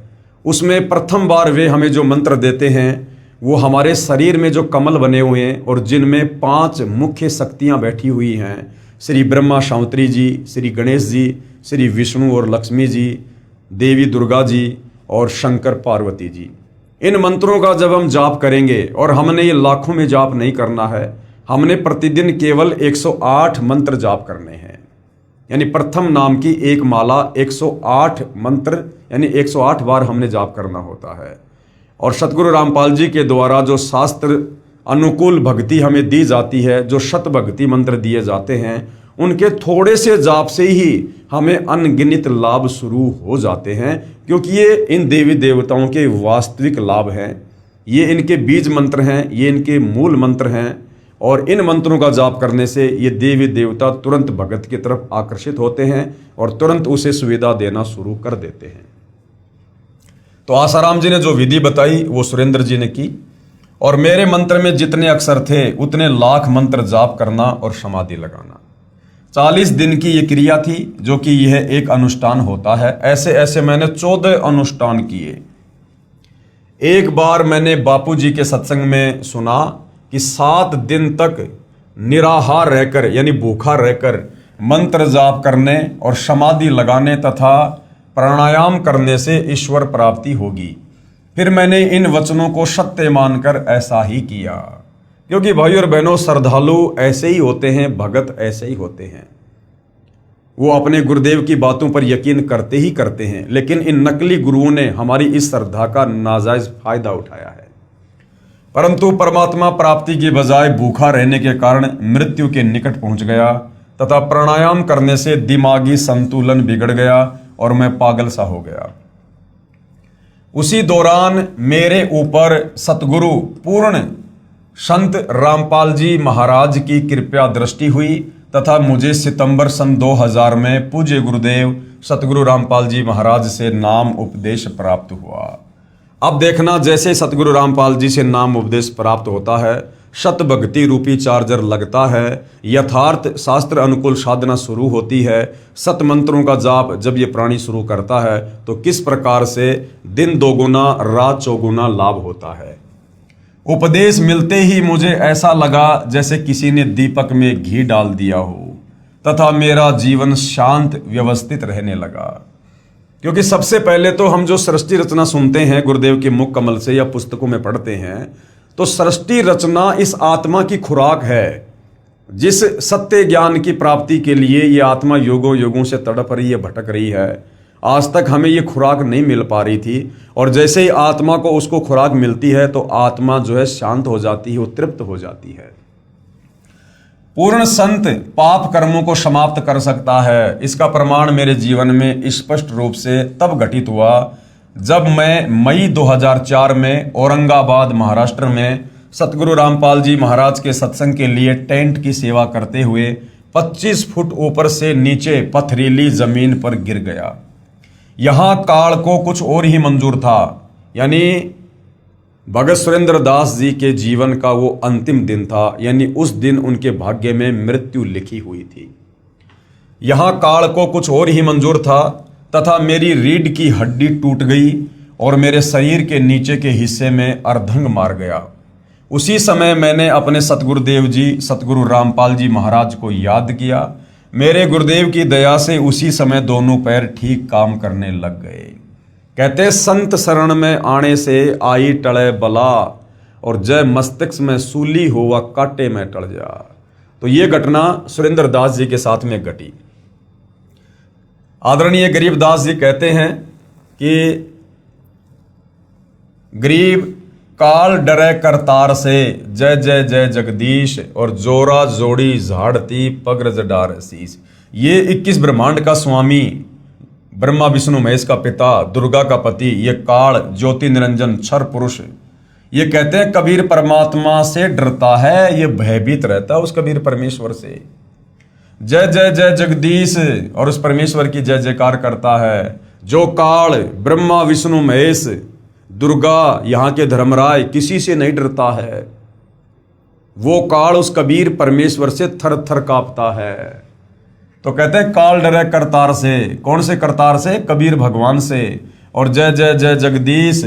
उसमें प्रथम बार वे हमें जो मंत्र देते हैं वो हमारे शरीर में जो कमल बने हुए हैं और जिनमें 5 मुख्य शक्तियां बैठी हुई हैं, श्री ब्रह्मा शांतरी जी, श्री गणेश जी, श्री विष्णु और लक्ष्मी जी, देवी दुर्गा जी और शंकर पार्वती जी। इन मंत्रों का जब हम जाप करेंगे, और हमने ये लाखों में जाप नहीं करना है, हमने प्रतिदिन केवल 108 मंत्र जाप करने हैं। यानी प्रथम नाम की एक माला 108 मंत्र यानी 108 बार हमने जाप करना होता है। और सतगुरु रामपाल जी के द्वारा जो शास्त्र अनुकूल भक्ति हमें दी जाती है, जो शत भक्ति मंत्र दिए जाते हैं, उनके थोड़े से जाप से ही हमें अनगिनत लाभ शुरू हो जाते हैं, क्योंकि ये इन देवी देवताओं के वास्तविक लाभ हैं। ये इनके बीज मंत्र हैं, ये इनके मूल मंत्र हैं। और इन मंत्रों का जाप करने से ये देवी देवता तुरंत भगत की तरफ आकर्षित होते हैं और तुरंत उसे सुविधा देना शुरू कर देते हैं। तो आसाराम जी ने जो विधि बताई वो सुरेंद्र जी ने की, और मेरे मंत्र में जितने अक्षर थे उतने लाख मंत्र जाप करना और समाधि लगाना। 40 दिन की ये क्रिया थी, जो कि यह एक अनुष्ठान होता है। ऐसे ऐसे मैंने 14 अनुष्ठान किए। एक बार मैंने बापू जी के सत्संग में सुना कि 7 दिन तक निराहार रहकर यानी भूखा रहकर मंत्र जाप करने और समाधि लगाने तथा प्राणायाम करने से ईश्वर प्राप्ति होगी। फिर मैंने इन वचनों को सत्य मानकर ऐसा ही किया, क्योंकि भाई और बहनों, श्रद्धालु ऐसे ही होते हैं, भगत ऐसे ही होते हैं। वो अपने गुरुदेव की बातों पर यकीन करते ही करते हैं, लेकिन इन नकली गुरुओं ने हमारी इस श्रद्धा का नाजायज फायदा उठाया है। परंतु परमात्मा प्राप्ति की बजाय भूखा रहने के कारण मृत्यु के निकट पहुंच गया तथा प्राणायाम करने से दिमागी संतुलन बिगड़ गया और मैं पागल सा हो गया। उसी दौरान मेरे ऊपर सतगुरु पूर्ण संत रामपाल जी महाराज की कृपा दृष्टि हुई तथा मुझे सितंबर सन 2000 में पूज्य गुरुदेव सतगुरु रामपाल जी महाराज से नाम उपदेश प्राप्त हुआ। अब देखना, जैसे सतगुरु रामपाल जी से नाम उपदेश प्राप्त होता है, शत भक्ति रूपी चार्जर लगता है, यथार्थ शास्त्र अनुकूल साधना शुरू होती है, सत मंत्रों का जाप जब ये प्राणी शुरू करता है, तो किस प्रकार से दिन 2 गुना रात 4 गुना लाभ होता है। उपदेश मिलते ही मुझे ऐसा लगा जैसे किसी ने दीपक में घी डाल दिया हो तथा मेरा जीवन शांत व्यवस्थित रहने लगा। क्योंकि सबसे पहले तो हम जो सृष्टि रचना सुनते हैं गुरुदेव के मुख कमल से या पुस्तकों में पढ़ते हैं, तो सृष्टि रचना इस आत्मा की खुराक है। जिस सत्य ज्ञान की प्राप्ति के लिए ये आत्मा युगों युगों से तड़प रही है, भटक रही है, आज तक हमें ये खुराक नहीं मिल पा रही थी। और जैसे ही आत्मा को उसको खुराक मिलती है तो आत्मा जो है शांत हो जाती है, वो तृप्त हो जाती है। पूर्ण संत पाप कर्मों को समाप्त कर सकता है। इसका प्रमाण मेरे जीवन में स्पष्ट रूप से तब घटित हुआ जब मैं मई 2004 में औरंगाबाद महाराष्ट्र में सतगुरु रामपाल जी महाराज के सत्संग के लिए टेंट की सेवा करते हुए 25 फुट ऊपर से नीचे पथरीली जमीन पर गिर गया। यहां काल को कुछ और ही मंजूर था, यानी भगत सुरेंद्र दास जी के जीवन का वो अंतिम दिन था, यानी उस दिन उनके भाग्य में मृत्यु लिखी हुई थी। यहां काल को कुछ और ही मंजूर था तथा मेरी रीढ़ की हड्डी टूट गई और मेरे शरीर के नीचे के हिस्से में अर्धंग मार गया। उसी समय मैंने अपने सतगुरुदेव जी सतगुरु रामपाल जी महाराज को याद किया। मेरे गुरुदेव की दया से उसी समय दोनों पैर ठीक काम करने लग गए। कहते संत शरण में आने से आई टले बला और जय मस्तिष्क में सूली हुआ कांटे में टल जा। तो ये घटना सुरेंद्र दास जी के साथ में घटी। आदरणीय गरीबदास जी कहते हैं कि गरीब काल डरे करतार से, जय जय जय जगदीश, और जोरा जोड़ी झाड़ती पग रज डार शीस। ये 21 ब्रह्मांड का स्वामी, ब्रह्मा विष्णु महेश का पिता, दुर्गा का पति, ये काल ज्योति निरंजन क्षर पुरुष, ये कहते हैं कबीर परमात्मा से डरता है, ये भयभीत रहता है उस कबीर परमेश्वर से। जय जय जय जगदीश, और उस परमेश्वर की जय जयकार करता है। जो काल ब्रह्मा विष्णु महेश दुर्गा यहाँ के धर्मराय किसी से नहीं डरता है, वो काल उस कबीर परमेश्वर से थर थर कांपता है। तो कहते हैं काल डरे करतार से, कौन से करतार से? कबीर भगवान से। और जय जय जय जगदीश,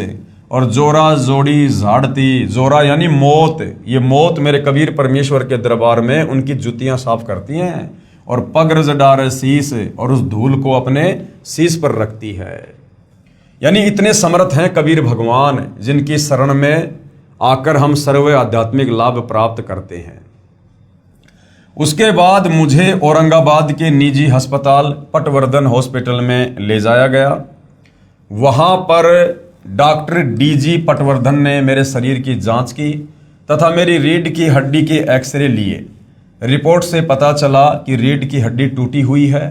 और जोरा जोड़ी झाड़ती, जोरा यानी मौत, ये मौत मेरे कबीर परमेश्वर के दरबार में उनकी जुतियां साफ करती हैं, और पग रज डारे शीस, और उस धूल को अपने शीस पर रखती है। यानी इतने समर्थ हैं कबीर भगवान, जिनकी शरण में आकर हम सर्व आध्यात्मिक लाभ प्राप्त करते हैं। उसके बाद मुझे औरंगाबाद के निजी अस्पताल पटवर्धन हॉस्पिटल में ले जाया गया। वहां पर डॉक्टर डीजी पटवर्धन ने मेरे शरीर की जांच की तथा मेरी रीढ़ की हड्डी के एक्सरे लिए। रिपोर्ट से पता चला कि रीढ़ की हड्डी टूटी हुई है।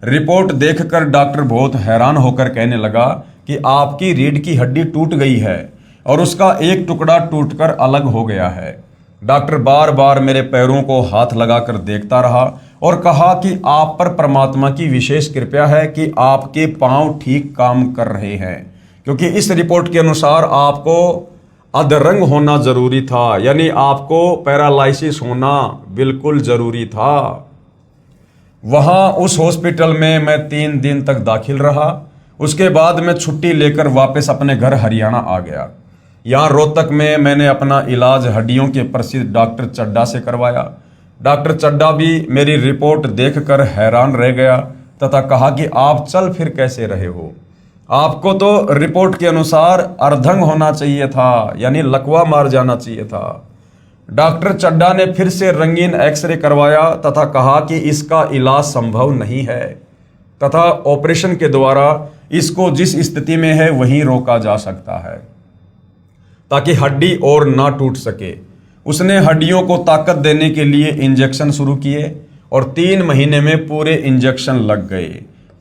रिपोर्ट देखकर डॉक्टर बहुत हैरान होकर कहने लगा कि आपकी रीढ़ की हड्डी टूट गई है और उसका एक टुकड़ा टूटकर अलग हो गया है। डॉक्टर बार बार मेरे पैरों को हाथ लगाकर देखता रहा और कहा कि आप पर परमात्मा की विशेष कृपा है कि आपके पांव ठीक काम कर रहे हैं, क्योंकि इस रिपोर्ट के अनुसार आपको अधरंग होना जरूरी था, यानी आपको पैरालिसिस होना बिल्कुल जरूरी था। वहां उस हॉस्पिटल में मैं 3 दिन तक दाखिल रहा। उसके बाद मैं छुट्टी लेकर वापस अपने घर हरियाणा आ गया। यहाँ रोहतक में मैंने अपना इलाज हड्डियों के प्रसिद्ध डॉक्टर चड्डा से करवाया। डॉक्टर चड्डा भी मेरी रिपोर्ट देखकर हैरान रह गया तथा कहा कि आप चल फिर कैसे रहे हो, आपको तो रिपोर्ट के अनुसार अर्धंग होना चाहिए था, यानी लकवा मार जाना चाहिए था। डॉक्टर चड्डा ने फिर से रंगीन एक्सरे करवाया तथा कहा कि इसका इलाज संभव नहीं है तथा ऑपरेशन के द्वारा इसको जिस स्थिति में है वहीं रोका जा सकता है ताकि हड्डी और ना टूट सके। उसने हड्डियों को ताकत देने के लिए इंजेक्शन शुरू किए और 3 महीने में पूरे इंजेक्शन लग गए।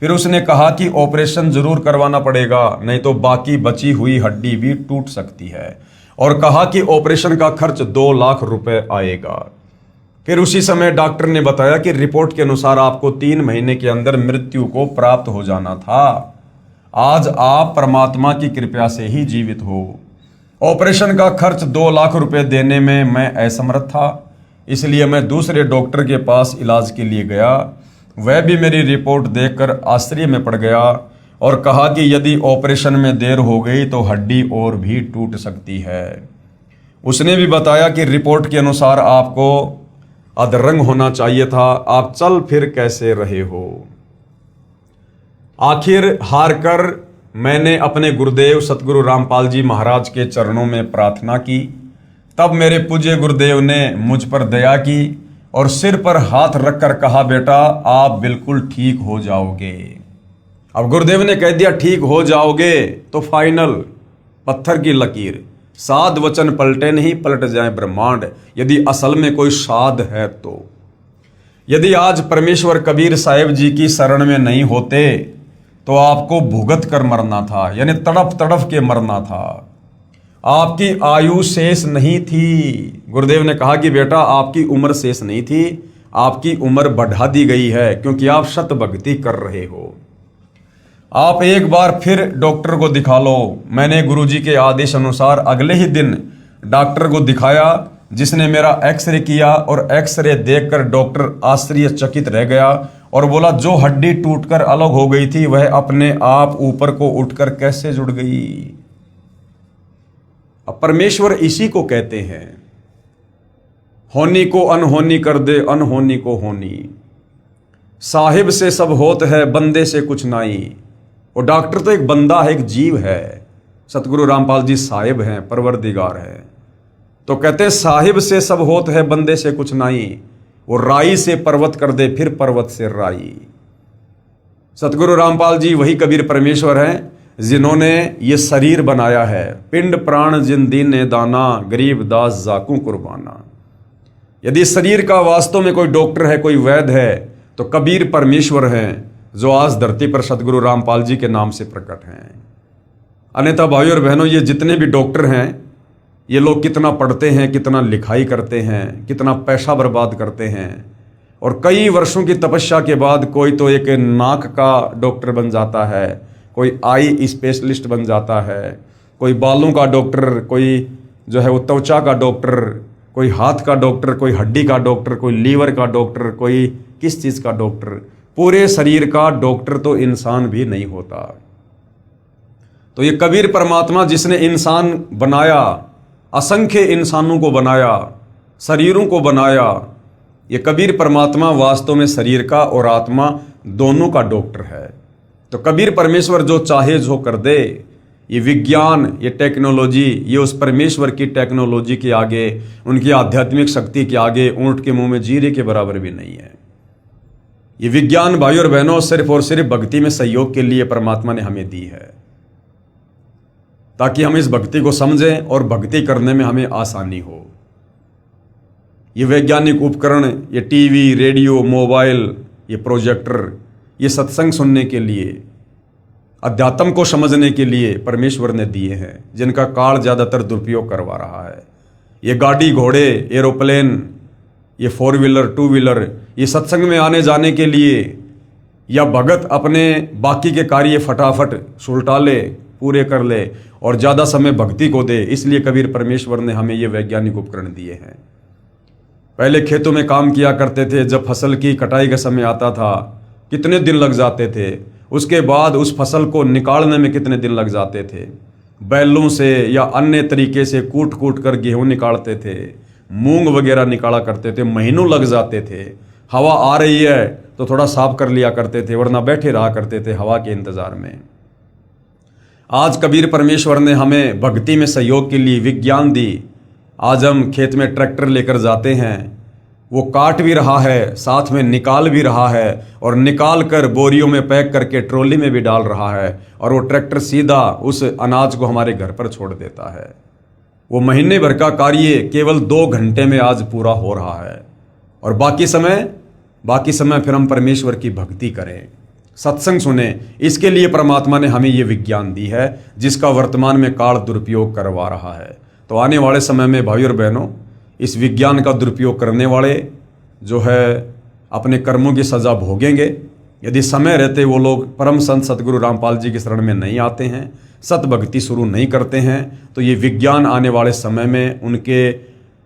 फिर उसने कहा कि ऑपरेशन जरूर करवाना पड़ेगा, नहीं तो बाकी बची हुई हड्डी भी टूट सकती है, और कहा कि ऑपरेशन का खर्च 2 लाख रुपए आएगा। फिर उसी समय डॉक्टर ने बताया कि रिपोर्ट के अनुसार आपको 3 महीने के अंदर मृत्यु को प्राप्त हो जाना था। आज आप परमात्मा की कृपा से ही जीवित हो। ऑपरेशन का खर्च 2 लाख रुपए देने में मैं असमर्थ था, इसलिए मैं दूसरे डॉक्टर के पास इलाज के लिए गया। वह भी मेरी रिपोर्ट देखकर आश्चर्य में पड़ गया और कहा कि यदि ऑपरेशन में देर हो गई तो हड्डी और भी टूट सकती है। उसने भी बताया कि रिपोर्ट के अनुसार आपको अधरंग होना चाहिए था, आप चल फिर कैसे रहे हो। आखिर हार कर मैंने अपने गुरुदेव सतगुरु रामपाल जी महाराज के चरणों में प्रार्थना की। तब मेरे पूज्य गुरुदेव ने मुझ पर दया की और सिर पर हाथ रखकर कहा, बेटा आप बिल्कुल ठीक हो जाओगे। अब गुरुदेव ने कह दिया ठीक हो जाओगे तो फाइनल, पत्थर की लकीर, साध वचन पलटे नहीं पलट जाए ब्रह्मांड, यदि असल में कोई साध है तो। यदि आज परमेश्वर कबीर साहिब जी की शरण में नहीं होते तो आपको भुगत कर मरना था, यानी तड़प तड़प के मरना था। आपकी आयु शेष नहीं थी। गुरुदेव ने कहा कि बेटा आपकी उम्र शेष नहीं थी, आपकी उम्र बढ़ा दी गई है क्योंकि आप शत भक्ति कर रहे हो। आप एक बार फिर डॉक्टर को दिखा लो। मैंने गुरुजी के आदेश अनुसार अगले ही दिन डॉक्टर को दिखाया, जिसने मेरा एक्सरे किया और एक्सरे देखकर डॉक्टर आश्चर्यचकित रह गया और बोला, जो हड्डी टूटकर अलग हो गई थी वह अपने आप ऊपर को उठकर कैसे जुड़ गई। अब परमेश्वर इसी को कहते हैं, होनी को अनहोनी कर दे अनहोनी को होनी, साहिब से सब होत है बंदे से कुछ नहीं। और डॉक्टर तो एक बंदा है, एक जीव है। सतगुरु रामपाल जी साहिब हैं, परवरदिगार हैं। तो कहते हैं साहिब से सब होत है बंदे से कुछ नहीं, वो राई से पर्वत कर दे फिर पर्वत से राई। सतगुरु रामपाल जी वही कबीर परमेश्वर हैं जिन्होंने ये शरीर बनाया है। पिंड प्राण जिन दीन ने दाना, गरीब दास जाकू कुर्बाना। यदि शरीर का वास्तव में कोई डॉक्टर है, कोई वैद्य है, तो कबीर परमेश्वर हैं, जो आज धरती पर सतगुरु रामपाल जी के नाम से प्रकट हैं। अन्यथा भाइयों और बहनों, ये जितने भी डॉक्टर हैं, ये लोग कितना पढ़ते हैं, कितना लिखाई करते हैं, कितना पैसा बर्बाद करते हैं, और कई वर्षों की तपस्या के बाद कोई तो एक नाक का डॉक्टर बन जाता है, कोई आई स्पेशलिस्ट बन जाता है, कोई बालों का डॉक्टर, कोई जो है वो त्वचा का डॉक्टर, कोई हाथ का डॉक्टर, कोई हड्डी का डॉक्टर, कोई लीवर का डॉक्टर, कोई किस चीज़ का डॉक्टर। पूरे शरीर का डॉक्टर तो इंसान भी नहीं होता। तो ये कबीर परमात्मा जिसने इंसान बनाया, असंख्य इंसानों को बनाया, शरीरों को बनाया, ये कबीर परमात्मा वास्तव में शरीर का और आत्मा दोनों का डॉक्टर है। तो कबीर परमेश्वर जो चाहे जो कर दे। ये विज्ञान, ये टेक्नोलॉजी, ये उस परमेश्वर की टेक्नोलॉजी के आगे, उनकी आध्यात्मिक शक्ति के आगे ऊंट के मुंह में जीरे के बराबर भी नहीं है। ये विज्ञान भाई और बहनों सिर्फ और सिर्फ भक्ति में सहयोग के लिए परमात्मा ने हमें दी है, ताकि हम इस भक्ति को समझें और भक्ति करने में हमें आसानी हो। ये वैज्ञानिक उपकरण, ये टीवी, रेडियो, मोबाइल, ये प्रोजेक्टर, ये सत्संग सुनने के लिए, अध्यात्म को समझने के लिए परमेश्वर ने दिए हैं, जिनका काल ज़्यादातर दुरुपयोग करवा रहा है। ये गाड़ी, घोड़े, एरोप्लेन, ये 4 व्हीलर, 2 व्हीलर, ये सत्संग में आने जाने के लिए, या भगत अपने बाकी के कार्य फटाफट सुलटा ले, पूरे कर ले और ज़्यादा समय भक्ति को दे। इसलिए कबीर परमेश्वर ने हमें ये वैज्ञानिक उपकरण दिए हैं। पहले खेतों में काम किया करते थे, जब फसल की कटाई का समय आता था कितने दिन लग जाते थे, उसके बाद उस फसल को निकालने में कितने दिन लग जाते थे। बैलों से या अन्य तरीके से कूट कूट कर गेहूँ निकालते थे, मूंग वगैरह निकाला करते थे, महीनों लग जाते थे। हवा आ रही है तो थोड़ा साफ कर लिया करते थे, वरना बैठे रहा करते थे हवा के इंतज़ार में। आज कबीर परमेश्वर ने हमें भक्ति में सहयोग के लिए विज्ञान दी। आज हम खेत में ट्रैक्टर लेकर जाते हैं, वो काट भी रहा है, साथ में निकाल भी रहा है, और निकाल कर बोरियों में पैक करके ट्रॉली में भी डाल रहा है, और वो ट्रैक्टर सीधा उस अनाज को हमारे घर पर छोड़ देता है। वो महीने भर का कार्य केवल 2 घंटे में आज पूरा हो रहा है, और बाकी समय फिर हम परमेश्वर की भक्ति करें, सत्संग सुने। इसके लिए परमात्मा ने हमें ये विज्ञान दी है, जिसका वर्तमान में काल दुरुपयोग करवा रहा है। तो आने वाले समय में भाई और बहनों, इस विज्ञान का दुरुपयोग करने वाले जो है अपने कर्मों की सज़ा भोगेंगे। यदि समय रहते वो लोग परम संत सतगुरु रामपाल जी की शरण में नहीं आते हैं, सत भक्ति शुरू नहीं करते हैं, तो ये विज्ञान आने वाले समय में उनके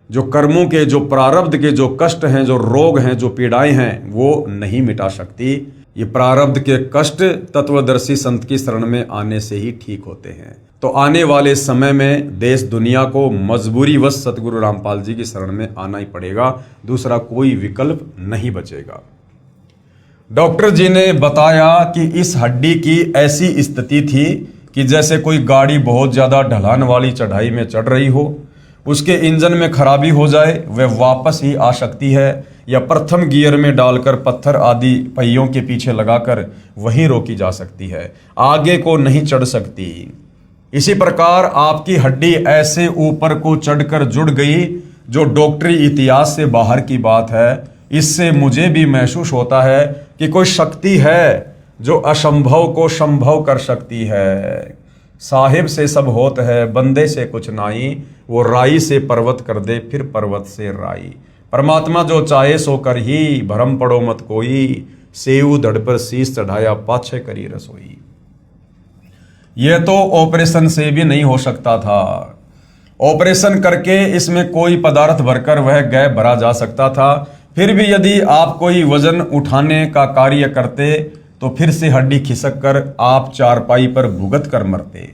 जो कर्मों के, जो प्रारब्ध के जो कष्ट हैं, जो रोग हैं, जो पीड़ाएं हैं, वो नहीं मिटा सकती। ये प्रारब्ध के कष्ट तत्वदर्शी संत की शरण में आने से ही ठीक होते हैं। तो आने वाले समय में देश दुनिया को मजबूरीवश सतगुरु रामपाल जी की शरण में आना ही पड़ेगा, दूसरा कोई विकल्प नहीं बचेगा। डॉक्टर जी ने बताया कि इस हड्डी की ऐसी स्थिति थी कि जैसे कोई गाड़ी बहुत ज़्यादा ढलान वाली चढ़ाई में चढ़ रही हो, उसके इंजन में खराबी हो जाए, वह वापस ही आ सकती है, या प्रथम गियर में डालकर पत्थर आदि पहियों के पीछे लगाकर वहीं रोकी जा सकती है, आगे को नहीं चढ़ सकती। इसी प्रकार आपकी हड्डी ऐसे ऊपर को चढ़कर जुड़ गई, जो डॉक्टरी इतिहास से बाहर की बात है। इससे मुझे भी महसूस होता है कि कोई शक्ति है जो असंभव को संभव कर सकती है। साहिब से सब होत है, बंदे से कुछ नाई, वो राई से पर्वत कर दे, फिर पर्वत से राई। परमात्मा जो चाहे सो कर ही, भरम पड़ो मत कोई, सेऊ धड़ पर शीश चढ़ाया, पाछे करी रसोई। यह तो ऑपरेशन से भी नहीं हो सकता था। ऑपरेशन करके इसमें कोई पदार्थ भरकर वह गैप भरा जा सकता था। फिर भी यदि आप कोई वजन उठाने का कार्य करते तो फिर से हड्डी खिसक कर आप चारपाई पर भुगत कर मरते।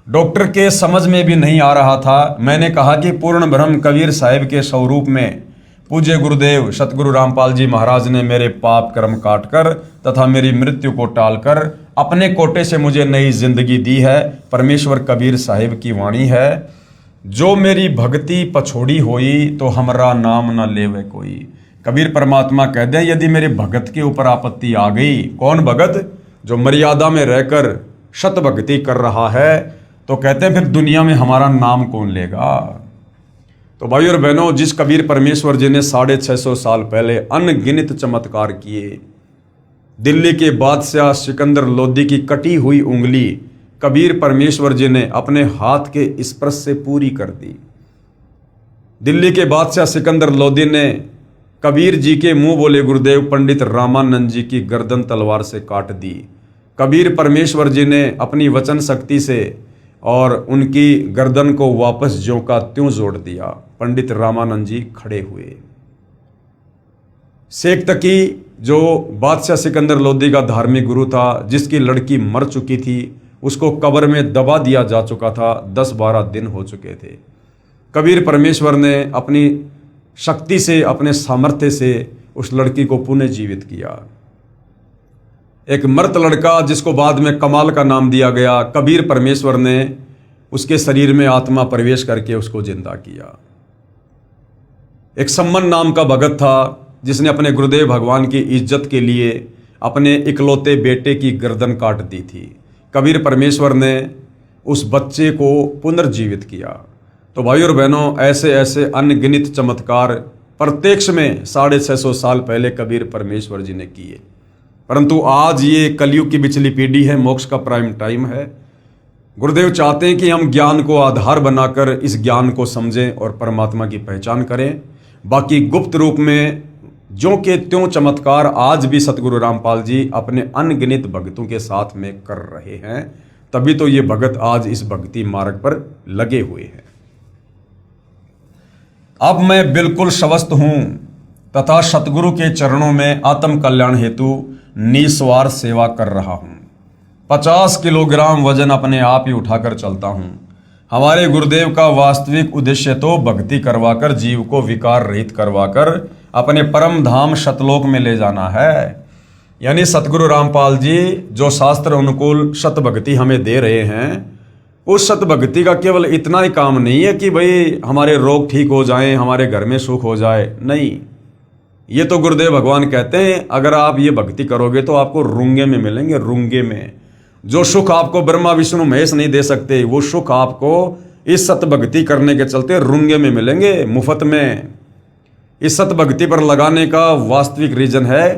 डॉक्टर के समझ में भी नहीं आ रहा था। मैंने कहा कि पूर्ण ब्रह्म कबीर साहिब के स्वरूप में पूज्य गुरुदेव सतगुरु रामपाल जी महाराज ने मेरे पाप कर्म काटकर तथा मेरी मृत्यु को टालकर अपने कोटे से मुझे नई जिंदगी दी है। परमेश्वर कबीर साहिब की वाणी है, जो मेरी भक्ति पछोड़ी होई तो हमरा नाम न लेवे कोई। कबीर परमात्मा कह दे, यदि मेरे भगत के ऊपर आपत्ति आ गई, कौन भगत? जो मर्यादा में रहकर शत भक्ति कर रहा है, तो कहते हैं फिर दुनिया में हमारा नाम कौन लेगा। तो भाई और बहनों, जिस कबीर परमेश्वर जी ने 650 साल पहले अनगिनत चमत्कार किए, दिल्ली के बादशाह सिकंदर लोदी की कटी हुई उंगली कबीर परमेश्वर जी ने अपने हाथ के स्पर्श से पूरी कर दी। दिल्ली के बादशाह सिकंदर लोदी ने कबीर जी के मुंह बोले गुरुदेव पंडित रामानंद जी की गर्दन तलवार से काट दी। कबीर परमेश्वर जी ने अपनी वचन शक्ति से और उनकी गर्दन को वापस ज्यों का त्यों जोड़ दिया। पंडित रामानंद जी खड़े हुए। शेख तकी जो बादशाह सिकंदर लोदी का धार्मिक गुरु था, जिसकी लड़की मर चुकी थी, उसको कब्र में दबा दिया जा चुका था, 10-12 दिन हो चुके थे। कबीर परमेश्वर ने अपनी शक्ति से, अपने सामर्थ्य से उस लड़की को पुनः जीवित किया। एक मृत लड़का जिसको बाद में कमाल का नाम दिया गया, कबीर परमेश्वर ने उसके शरीर में आत्मा प्रवेश करके उसको जिंदा किया। एक सम्मन नाम का भगत था जिसने अपने गुरुदेव भगवान की इज्जत के लिए अपने इकलौते बेटे की गर्दन काट दी थी। कबीर परमेश्वर ने उस बच्चे को पुनर्जीवित किया। तो भाई और बहनों, ऐसे ऐसे अनगिनत चमत्कार प्रत्यक्ष में 650 साल पहले कबीर परमेश्वर जी ने किए। परंतु आज ये कलयुग की बिचली पीढ़ी है, मोक्ष का प्राइम टाइम है। गुरुदेव चाहते हैं कि हम ज्ञान को आधार बनाकर इस ज्ञान को समझें और परमात्मा की पहचान करें। बाकी गुप्त रूप में ज्यों के त्यों चमत्कार आज भी सतगुरु रामपाल जी अपने अनगिनत भक्तों के साथ में कर रहे हैं। तभी तो ये भगत आज इस भक्ति मार्ग पर लगे हुए हैं। अब मैं बिल्कुल स्वस्थ हूं तथा सतगुरु के चरणों में आत्म कल्याण हेतु निस्वार्थ सेवा कर रहा हूं। 50 किलोग्राम वजन अपने आप ही उठाकर चलता हूं। हमारे गुरुदेव का वास्तविक उद्देश्य तो भक्ति करवाकर जीव को विकार रहित करवाकर अपने परम धाम सतलोक में ले जाना है। यानी सतगुरु रामपाल जी जो शास्त्र अनुकूल सत भक्ति हमें दे रहे हैं, उस सत भक्ति का केवल इतना ही काम नहीं है कि भाई हमारे रोग ठीक हो जाएं, हमारे घर में सुख हो जाए। नहीं, ये तो गुरुदेव भगवान कहते हैं अगर आप ये भक्ति करोगे तो आपको रुंगे में मिलेंगे। रुंगे में जो सुख आपको ब्रह्मा विष्णु महेश नहीं दे सकते, वो सुख आपको इस सत भक्ति करने के चलते रुंगे में मिलेंगे, मुफ्त में। इस सत भक्ति पर लगाने का वास्तविक रीजन है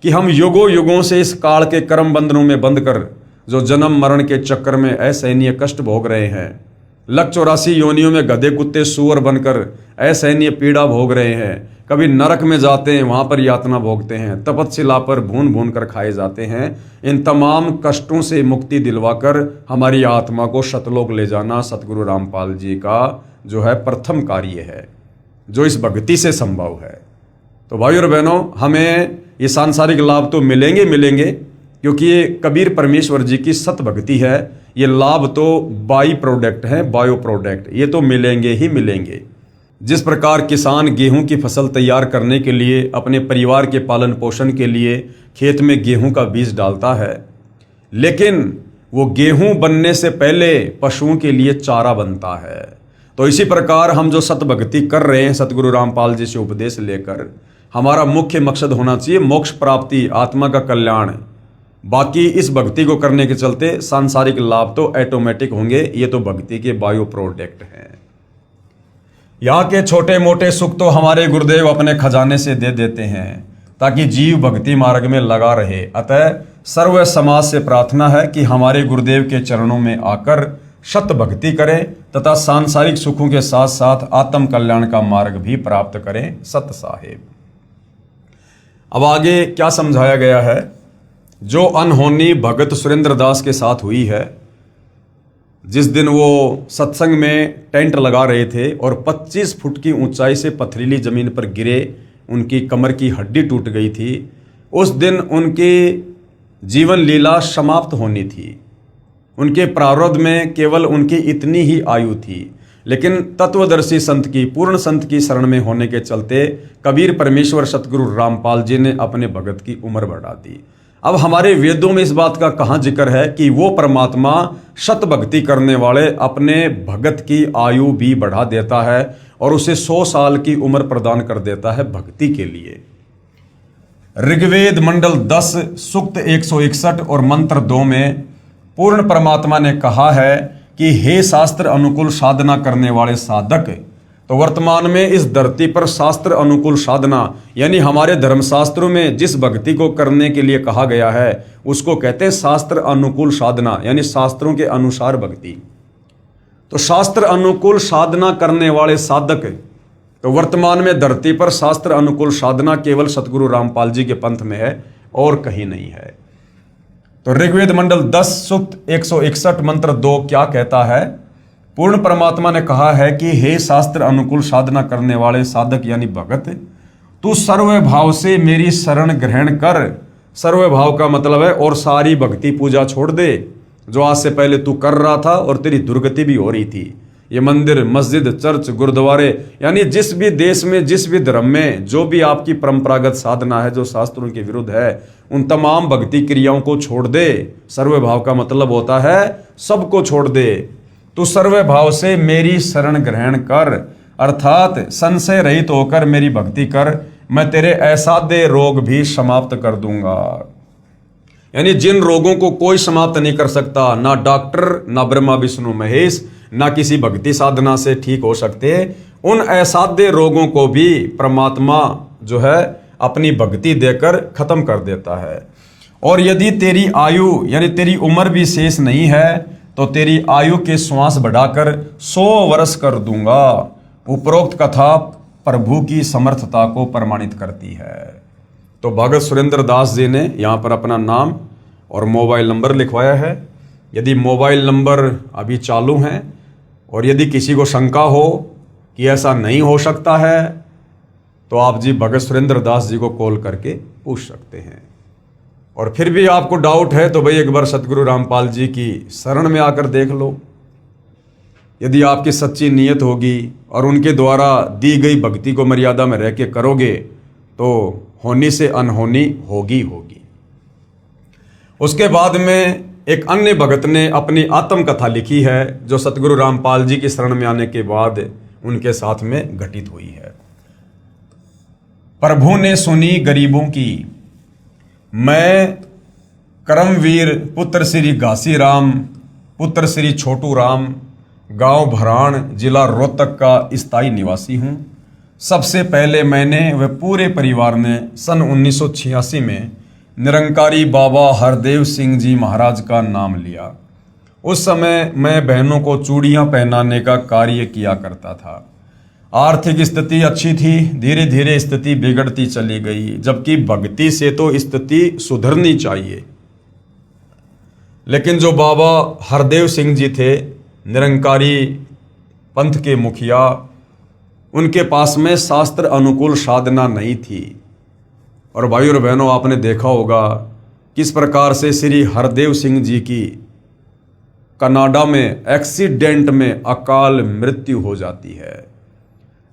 कि हम युगों युगों से इस काल के कर्म बंधनों में बंध कर जो जन्म मरण के चक्कर में असहनीय कष्ट भोग रहे हैं, 184 योनियों में गधे कुत्ते सूअर बनकर असहनीय पीड़ा भोग रहे हैं, कभी नरक में जाते हैं, वहां पर यातना भोगते हैं, तपस्या पर भून भून कर खाए जाते हैं। इन तमाम कष्टों से मुक्ति दिलवाकर हमारी आत्मा को सतलोक ले जाना सतगुरु रामपाल जी का जो है प्रथम कार्य है, जो इस भक्ति से संभव है। तो भाई और बहनों, हमें ये सांसारिक लाभ तो मिलेंगे क्योंकि ये कबीर परमेश्वर जी की सत भक्ति है। ये लाभ तो बाई प्रोडक्ट है, बायो प्रोडक्ट, ये तो मिलेंगे ही मिलेंगे। जिस प्रकार किसान गेहूं की फसल तैयार करने के लिए अपने परिवार के पालन पोषण के लिए खेत में गेहूं का बीज डालता है, लेकिन वो गेहूं बनने से पहले पशुओं के लिए चारा बनता है। तो इसी प्रकार हम जो सत भक्ति कर रहे हैं सतगुरु रामपाल जी से उपदेश लेकर, हमारा मुख्य मकसद होना चाहिए मोक्ष प्राप्ति, आत्मा का कल्याण। बाकी इस भक्ति को करने के चलते सांसारिक लाभ तो ऑटोमेटिक होंगे, ये तो भक्ति के बायो प्रोडक्ट हैं। यहाँ के छोटे मोटे सुख तो हमारे गुरुदेव अपने खजाने से दे देते हैं ताकि जीव भक्ति मार्ग में लगा रहे। अतः सर्व समाज से प्रार्थना है कि हमारे गुरुदेव के चरणों में आकर सत भक्ति करें तथा सांसारिक सुखों के साथ साथ आत्म कल्याण का मार्ग भी प्राप्त करें। सत साहेब। अब आगे क्या समझाया गया है, जो अनहोनी भगत सुरेंद्र दास के साथ हुई है, जिस दिन वो सत्संग में टेंट लगा रहे थे और 25 फुट की ऊंचाई से पथरीली जमीन पर गिरे, उनकी कमर की हड्डी टूट गई थी। उस दिन उनकी जीवन लीला समाप्त होनी थी। उनके प्रारब्ध में केवल उनकी इतनी ही आयु थी, लेकिन तत्वदर्शी संत की, पूर्ण संत की शरण में होने के चलते कबीर परमेश्वर सतगुरु रामपाल जी ने अपने भगत की उम्र बढ़ा दी। अब हमारे वेदों में इस बात का कहाँ जिक्र है कि वो परमात्मा सत भक्ति करने वाले अपने भगत की आयु भी बढ़ा देता है और उसे 100 साल की उम्र प्रदान कर देता है भक्ति के लिए। ऋग्वेद मंडल 10 सूक्त 161 और मंत्र 2 में पूर्ण परमात्मा ने कहा है कि हे शास्त्र अनुकूल साधना करने वाले साधक। तो वर्तमान में इस धरती पर शास्त्र अनुकूल साधना यानी हमारे धर्मशास्त्रों में जिस भक्ति को करने के लिए कहा गया है उसको कहते हैं शास्त्र अनुकूल साधना, यानी शास्त्रों के अनुसार भक्ति। तो शास्त्र अनुकूल साधना करने वाले साधक, तो वर्तमान में धरती पर शास्त्र अनुकूल साधना केवल सतगुरु रामपाल जी के पंथ में है और कहीं नहीं है। तो ऋग्वेद मंडल 10 सूक्त 161 मंत्र 2 क्या कहता है? पूर्ण परमात्मा ने कहा है कि हे शास्त्र अनुकूल साधना करने वाले साधक यानी भगत, तू सर्व भाव से मेरी शरण ग्रहण कर। सर्व भाव का मतलब है और सारी भक्ति पूजा छोड़ दे जो आज से पहले तू कर रहा था और तेरी दुर्गति भी हो रही थी। ये मंदिर, मस्जिद, चर्च, गुरुद्वारे यानी जिस भी देश में, जिस भी धर्म में जो भी आपकी परंपरागत साधना है जो शास्त्रों के विरुद्ध है, उन तमाम भक्ति क्रियाओं को छोड़ दे। सर्व भाव का मतलब होता है सबको छोड़ दे। तू सर्व भाव से मेरी शरण ग्रहण कर, अर्थात संशय रहित होकर मेरी भक्ति कर, मैं तेरे असाध्य रोग भी समाप्त कर दूंगा। यानी जिन रोगों को कोई समाप्त नहीं कर सकता, ना डॉक्टर, ना ब्रह्मा विष्णु महेश, ना किसी भक्ति साधना से ठीक हो सकते, उन असाध्य रोगों को भी परमात्मा जो है अपनी भक्ति देकर खत्म कर देता है। और यदि तेरी आयु यानी तेरी उम्र भी शेष नहीं है तो तेरी आयु के श्वास बढ़ाकर 100 वर्ष कर दूंगा। उपरोक्त कथा प्रभु की समर्थता को प्रमाणित करती है। तो भगत सुरेंद्र दास जी ने यहाँ पर अपना नाम और मोबाइल नंबर लिखवाया है। यदि मोबाइल नंबर अभी चालू हैं और यदि किसी को शंका हो कि ऐसा नहीं हो सकता है तो आप जी भगत सुरेंद्र दास जी को कॉल करके पूछ सकते हैं। और फिर भी आपको डाउट है तो भाई एक बार सतगुरु रामपाल जी की शरण में आकर देख लो। यदि आपकी सच्ची नीयत होगी और उनके द्वारा दी गई भक्ति को मर्यादा में रह के करोगे तो होनी से अनहोनी होगी। उसके बाद में एक अन्य भगत ने अपनी आत्मकथा लिखी है जो सतगुरु रामपाल जी की शरण में आने के बाद उनके साथ में घटित हुई है। प्रभु ने सुनी गरीबों की, मैं करमवीर पुत्र श्री घासी राम पुत्र श्री छोटू राम गांव भराण जिला रोहतक का स्थायी निवासी हूं। सबसे पहले मैंने व पूरे परिवार ने सन 1986 में निरंकारी बाबा हरदेव सिंह जी महाराज का नाम लिया। उस समय मैं बहनों को चूड़ियां पहनाने का कार्य किया करता था। आर्थिक स्थिति अच्छी थी, धीरे धीरे स्थिति बिगड़ती चली गई, जबकि भक्ति से तो स्थिति सुधरनी चाहिए। लेकिन जो बाबा हरदेव सिंह जी थे, निरंकारी पंथ के मुखिया, उनके पास में शास्त्र अनुकूल साधना नहीं थी। और भाई और बहनों, आपने देखा होगा किस प्रकार से श्री हरदेव सिंह जी की कनाडा में एक्सीडेंट में अकाल मृत्यु हो जाती है।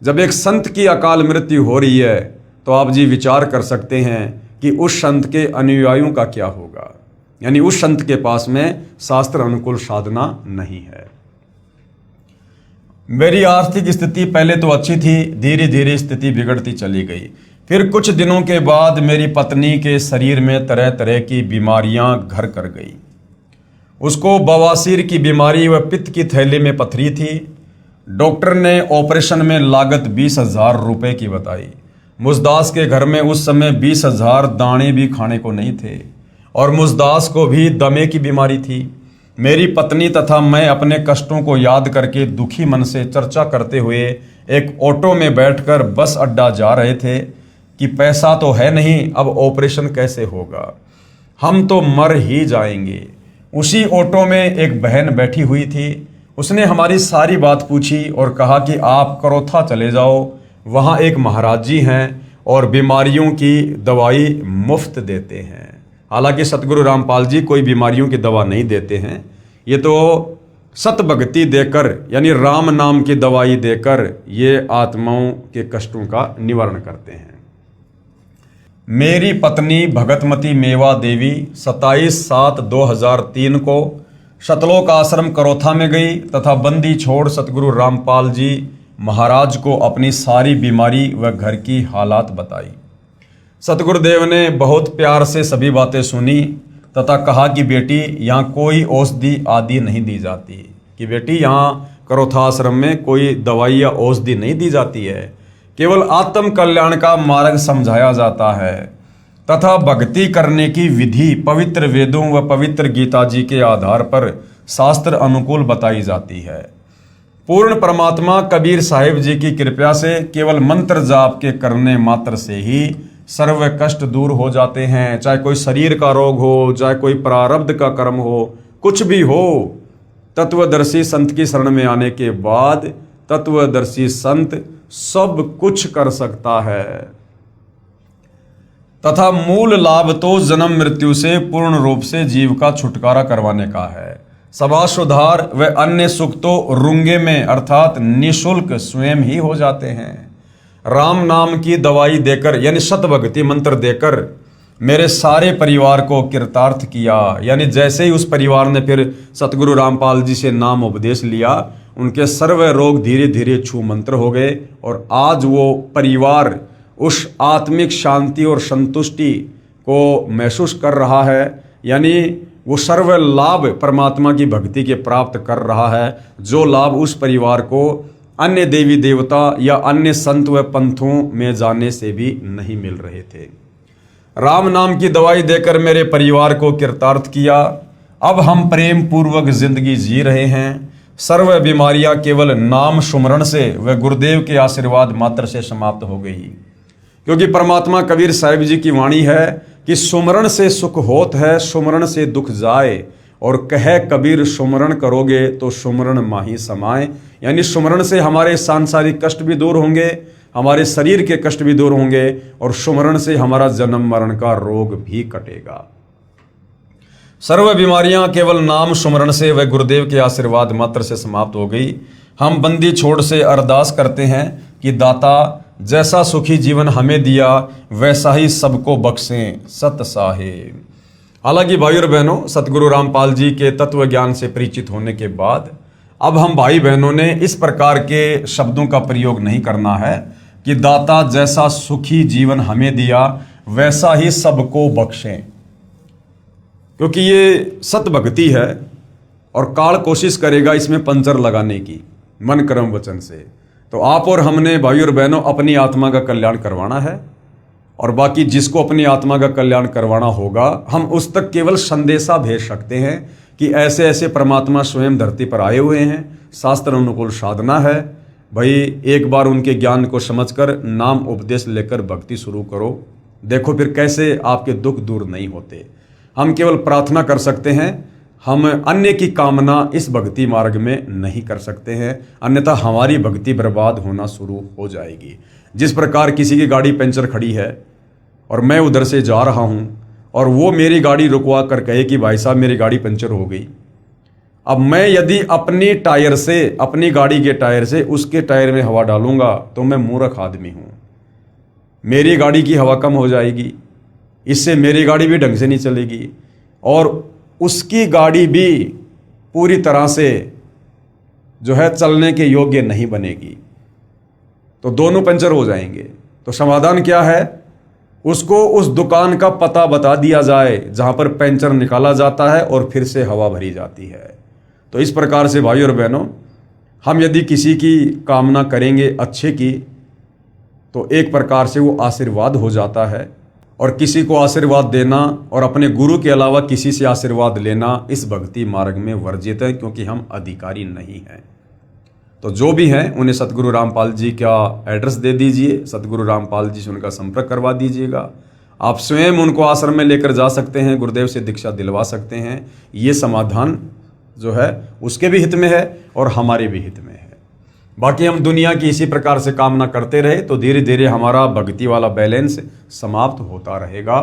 जब एक संत की अकाल मृत्यु हो रही है तो आप जी विचार कर सकते हैं कि उस संत के अनुयायियों का क्या होगा। यानी उस संत के पास में शास्त्र अनुकूल साधना नहीं है। मेरी आर्थिक स्थिति पहले तो अच्छी थी, धीरे धीरे स्थिति बिगड़ती चली गई। फिर कुछ दिनों के बाद मेरी पत्नी के शरीर में तरह तरह की बीमारियां घर कर गई। उसको बवासीर की बीमारी व पित्त की थैली में पथरी थी। डॉक्टर ने ऑपरेशन में लागत 20,000 रुपए की बताई। मुझदास के घर में उस समय 20,000 दाने भी खाने को नहीं थे और मुझदास को भी दमे की बीमारी थी। मेरी पत्नी तथा मैं अपने कष्टों को याद करके दुखी मन से चर्चा करते हुए एक ऑटो में बैठकर बस अड्डा जा रहे थे कि पैसा तो है नहीं, अब ऑपरेशन कैसे होगा, हम तो मर ही जाएंगे। उसी ऑटो में एक बहन बैठी हुई थी। उसने हमारी सारी बात पूछी और कहा कि आप करोथा चले जाओ, वहाँ एक महाराज जी हैं और बीमारियों की दवाई मुफ्त देते हैं। हालांकि सतगुरु रामपाल जी कोई बीमारियों की दवा नहीं देते हैं, ये तो सत भक्ति देकर यानी राम नाम की दवाई देकर ये आत्माओं के कष्टों का निवारण करते हैं। मेरी पत्नी भगतमती मेवा देवी 27/7/2003 को शतलोक आश्रम करोथा में गई तथा बंदी छोड़ सतगुरु रामपाल जी महाराज को अपनी सारी बीमारी व घर की हालात बताई। सतगुरुदेव ने बहुत प्यार से सभी बातें सुनी तथा कहा कि बेटी यहाँ कोई औषधि आदि नहीं दी जाती, कि बेटी यहाँ करोथा आश्रम में कोई दवाई या औषधि नहीं दी जाती है, केवल आत्म कल्याण का मार्ग समझाया जाता है तथा भक्ति करने की विधि पवित्र वेदों व पवित्र गीता जी के आधार पर शास्त्र अनुकूल बताई जाती है। पूर्ण परमात्मा कबीर साहिब जी की कृपा से केवल मंत्र जाप के करने मात्र से ही सर्व कष्ट दूर हो जाते हैं। चाहे कोई शरीर का रोग हो, चाहे कोई प्रारब्ध का कर्म हो, कुछ भी हो, तत्वदर्शी संत की शरण में आने के बाद तत्वदर्शी संत सब कुछ कर सकता है तथा मूल लाभ तो जन्म मृत्यु से पूर्ण रूप से जीव का छुटकारा करवाने का है। समाज सुधार व अन्य सुख तो रुंगे में अर्थात निशुल्क स्वयं ही हो जाते हैं। राम नाम की दवाई देकर यानी शतभक्ति मंत्र देकर मेरे सारे परिवार को कृतार्थ किया। यानी जैसे ही उस परिवार ने फिर सतगुरु रामपाल जी से नाम उपदेश लिया, उनके सर्व रोग धीरे धीरे छू मंत्र हो गए और आज वो परिवार उस आत्मिक शांति और संतुष्टि को महसूस कर रहा है। यानी वो सर्व लाभ परमात्मा की भक्ति के प्राप्त कर रहा है, जो लाभ उस परिवार को अन्य देवी देवता या अन्य संत व पंथों में जाने से भी नहीं मिल रहे थे। राम नाम की दवाई देकर मेरे परिवार को कृतार्थ किया। अब हम प्रेम पूर्वक जिंदगी जी रहे हैं। सर्व बीमारियां केवल नाम सुमरण से व गुरुदेव के आशीर्वाद मात्र से समाप्त हो गई, क्योंकि परमात्मा कबीर साहिब जी की वाणी है कि सुमरण से सुख होत है, सुमरण से दुख जाए, और कहे कबीर सुमरण करोगे तो सुमरण माही समाए। यानी सुमरण से हमारे सांसारिक कष्ट भी दूर होंगे, हमारे शरीर के कष्ट भी दूर होंगे, और सुमरण से हमारा जन्म मरण का रोग भी कटेगा। सर्व बीमारियां केवल नाम सुमरण से व गुरुदेव के आशीर्वाद मात्र से समाप्त हो गई। हम बंदी छोड़ से अरदास करते हैं कि दाता जैसा सुखी जीवन हमें दिया वैसा ही सबको बख्शें सत साहेब। हालांकि भाई और बहनों, सतगुरु रामपाल जी के तत्व ज्ञान से परिचित होने के बाद अब हम भाई बहनों ने इस प्रकार के शब्दों का प्रयोग नहीं करना है कि दाता जैसा सुखी जीवन हमें दिया वैसा ही सबको बख्शें, क्योंकि ये सत भक्ति है और काल कोशिश करेगा इसमें पंचर लगाने की मन कर्म वचन से। तो आप और हमने भाई और बहनों अपनी आत्मा का कल्याण करवाना है, और बाकी जिसको अपनी आत्मा का कल्याण करवाना होगा हम उस तक केवल संदेशा भेज सकते हैं कि ऐसे ऐसे परमात्मा स्वयं धरती पर आए हुए हैं, शास्त्र अनुकूल साधना है। भाई एक बार उनके ज्ञान को समझकर नाम उपदेश लेकर भक्ति शुरू करो, देखो फिर कैसे आपके दुख दूर नहीं होते। हम केवल प्रार्थना कर सकते हैं, हम अन्य की कामना इस भक्ति मार्ग में नहीं कर सकते हैं, अन्यथा हमारी भक्ति बर्बाद होना शुरू हो जाएगी। जिस प्रकार किसी की गाड़ी पंचर खड़ी है और मैं उधर से जा रहा हूं और वो मेरी गाड़ी रुकवा कर कहे कि भाई साहब मेरी गाड़ी पंचर हो गई, अब मैं यदि अपनी टायर से, अपनी गाड़ी के टायर से उसके टायर में हवा डालूंगा तो मैं मूर्ख आदमी हूं। मेरी गाड़ी की हवा कम हो जाएगी, इससे मेरी गाड़ी भी ढंग से नहीं चलेगी और उसकी गाड़ी भी पूरी तरह से जो है चलने के योग्य नहीं बनेगी, तो दोनों पंचर हो जाएंगे। तो समाधान क्या है? उसको उस दुकान का पता बता दिया जाए जहां पर पंचर निकाला जाता है और फिर से हवा भरी जाती है। तो इस प्रकार से भाई और बहनों, हम यदि किसी की कामना करेंगे अच्छे की तो एक प्रकार से वो आशीर्वाद हो जाता है, और किसी को आशीर्वाद देना और अपने गुरु के अलावा किसी से आशीर्वाद लेना इस भक्ति मार्ग में वर्जित है, क्योंकि हम अधिकारी नहीं हैं। तो जो भी हैं उन्हें सतगुरु रामपाल जी का एड्रेस दे दीजिए, सतगुरु रामपाल जी से उनका संपर्क करवा दीजिएगा। आप स्वयं उनको आश्रम में लेकर जा सकते हैं, गुरुदेव से दीक्षा दिलवा सकते हैं। ये समाधान जो है उसके भी हित में है और हमारे भी हित में है। बाकी हम दुनिया की इसी प्रकार से कामना करते रहे तो धीरे धीरे हमारा भक्ति वाला बैलेंस समाप्त होता रहेगा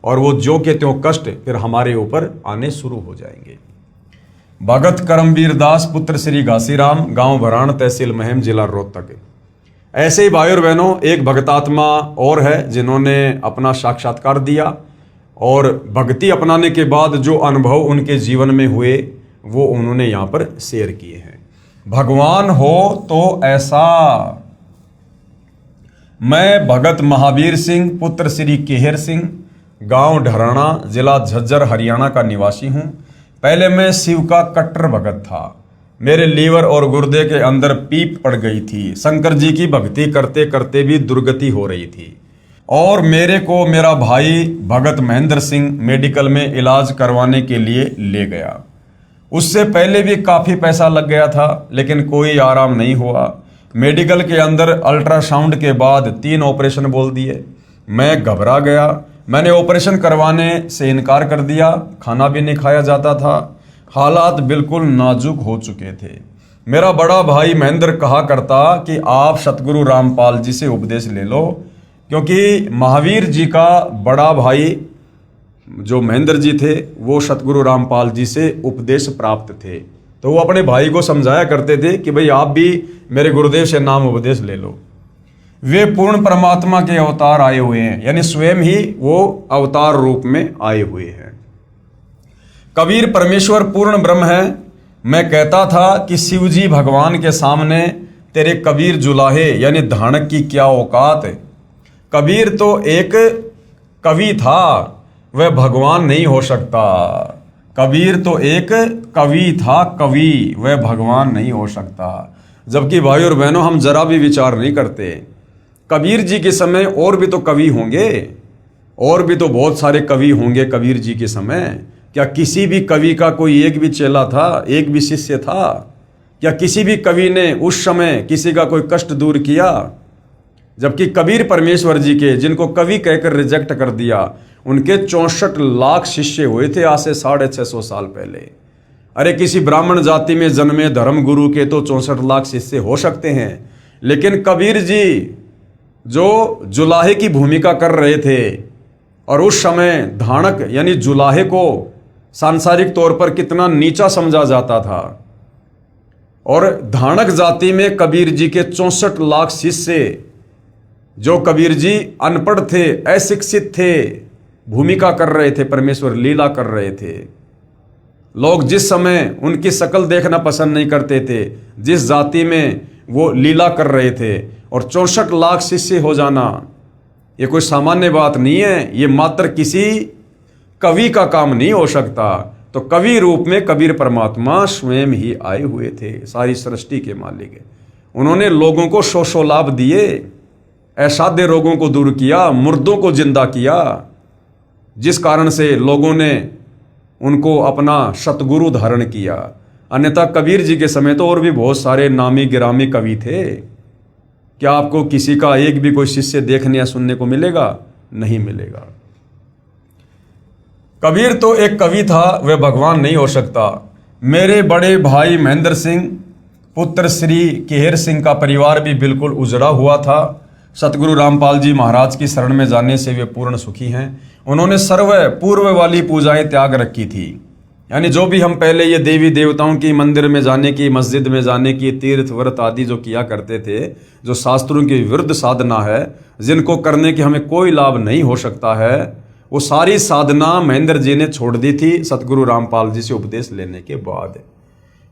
और वो जो के त्यों कष्ट फिर हमारे ऊपर आने शुरू हो जाएंगे। भगत करमवीर दास पुत्र श्री घासीराम, गांव भराण, तहसील महम, जिला रोहतक। ऐसे ही भाई और बहनों एक भक्तात्मा और है जिन्होंने अपना साक्षात्कार दिया और भक्ति अपनाने के बाद जो अनुभव उनके जीवन में हुए वो उन्होंने यहाँ पर शेयर किए हैं। भगवान हो तो ऐसा। मैं भगत महावीर सिंह पुत्र श्री केहर सिंह, गांव ढराना, जिला झज्जर, हरियाणा का निवासी हूँ। पहले मैं शिव का कट्टर भगत था। मेरे लीवर और गुर्दे के अंदर पीप पड़ गई थी। शंकर जी की भक्ति करते करते भी दुर्गति हो रही थी और मेरे को मेरा भाई भगत महेंद्र सिंह मेडिकल में इलाज करवाने के लिए ले गया। उससे पहले भी काफ़ी पैसा लग गया था, लेकिन कोई आराम नहीं हुआ। मेडिकल के अंदर अल्ट्रासाउंड के बाद 3 ऑपरेशन बोल दिए। मैं घबरा गया। मैंने ऑपरेशन करवाने से इनकार कर दिया। खाना भी नहीं खाया जाता था। हालात बिल्कुल नाजुक हो चुके थे। मेरा बड़ा भाई महेंद्र कहा करता कि आप सतगुरु रामपाल जी से उपदेश ले लो, क्योंकि महावीर जी का बड़ा भाई जो महेंद्र जी थे वो सतगुरु रामपाल जी से उपदेश प्राप्त थे। तो वो अपने भाई को समझाया करते थे कि भाई आप भी मेरे गुरुदेव से नाम उपदेश ले लो। वे पूर्ण परमात्मा के अवतार आए हुए हैं, यानी स्वयं ही वो अवतार रूप में आए हुए हैं। कबीर परमेश्वर पूर्ण ब्रह्म है। मैं कहता था कि शिव जी भगवान के सामने तेरे कबीर जुलाहे यानी धानक की क्या औकात। कबीर तो एक कवि था, वह भगवान नहीं हो सकता। कबीर तो एक कवि था, कवि, वह भगवान नहीं हो सकता। जबकि भाई और बहनों, हम जरा भी विचार नहीं करते। कबीर जी के समय और भी तो कवि होंगे, और भी तो बहुत सारे कवि होंगे कबीर जी के समय। क्या किसी भी कवि का कोई एक भी चेला था, एक भी शिष्य था? क्या किसी भी कवि ने उस समय किसी का कोई कष्ट दूर किया? जबकि कबीर परमेश्वर जी के, जिनको कवि कहकर रिजेक्ट कर दिया, उनके 64 लाख शिष्य हुए थे आज से 650 साल पहले। अरे किसी ब्राह्मण जाति में जन्मे धर्म गुरु के तो 64 लाख शिष्य हो सकते हैं, लेकिन कबीर जी जो जुलाहे की भूमिका कर रहे थे, और उस समय धानक यानी जुलाहे को सांसारिक तौर पर कितना नीचा समझा जाता था, और धानक जाति में कबीर जी के 64 लाख शिष्य, जो कबीर जी अनपढ़ थे, अशिक्षित थे, भूमिका कर रहे थे, परमेश्वर लीला कर रहे थे। लोग जिस समय उनकी शक्ल देखना पसंद नहीं करते थे, जिस जाति में वो लीला कर रहे थे, और 64 लाख शिष्य हो जाना, ये कोई सामान्य बात नहीं है। ये मात्र किसी कवि का काम नहीं हो सकता। तो कवि रूप में कबीर परमात्मा स्वयं ही आए हुए थे, सारी सृष्टि के मालिक। उन्होंने लोगों को सौ लाभ दिए, असाध्य रोगों को दूर किया, मुर्दों को जिंदा किया, जिस कारण से लोगों ने उनको अपना सतगुरु धारण किया। अन्यथा कबीर जी के समय तो और भी बहुत सारे नामी गिरामी कवि थे। क्या आपको किसी का एक भी कोई शिष्य देखने या सुनने को मिलेगा? नहीं मिलेगा। कबीर तो एक कवि था, वह भगवान नहीं हो सकता। मेरे बड़े भाई महेंद्र सिंह पुत्र श्री केहर सिंह का परिवार भी बिल्कुल उजड़ा हुआ था। सतगुरु रामपाल जी महाराज की शरण में जाने से वे पूर्ण सुखी हैं। उन्होंने सर्व पूर्व वाली पूजाएं त्याग रखी थी, यानी जो भी हम पहले ये देवी देवताओं की मंदिर में जाने की, मस्जिद में जाने की, तीर्थ व्रत आदि जो किया करते थे, जो शास्त्रों के विरुद्ध साधना है, जिनको करने के हमें कोई लाभ नहीं हो सकता है, वो सारी साधना महेंद्र जी ने छोड़ दी थी सतगुरु रामपाल जी से उपदेश लेने के बाद।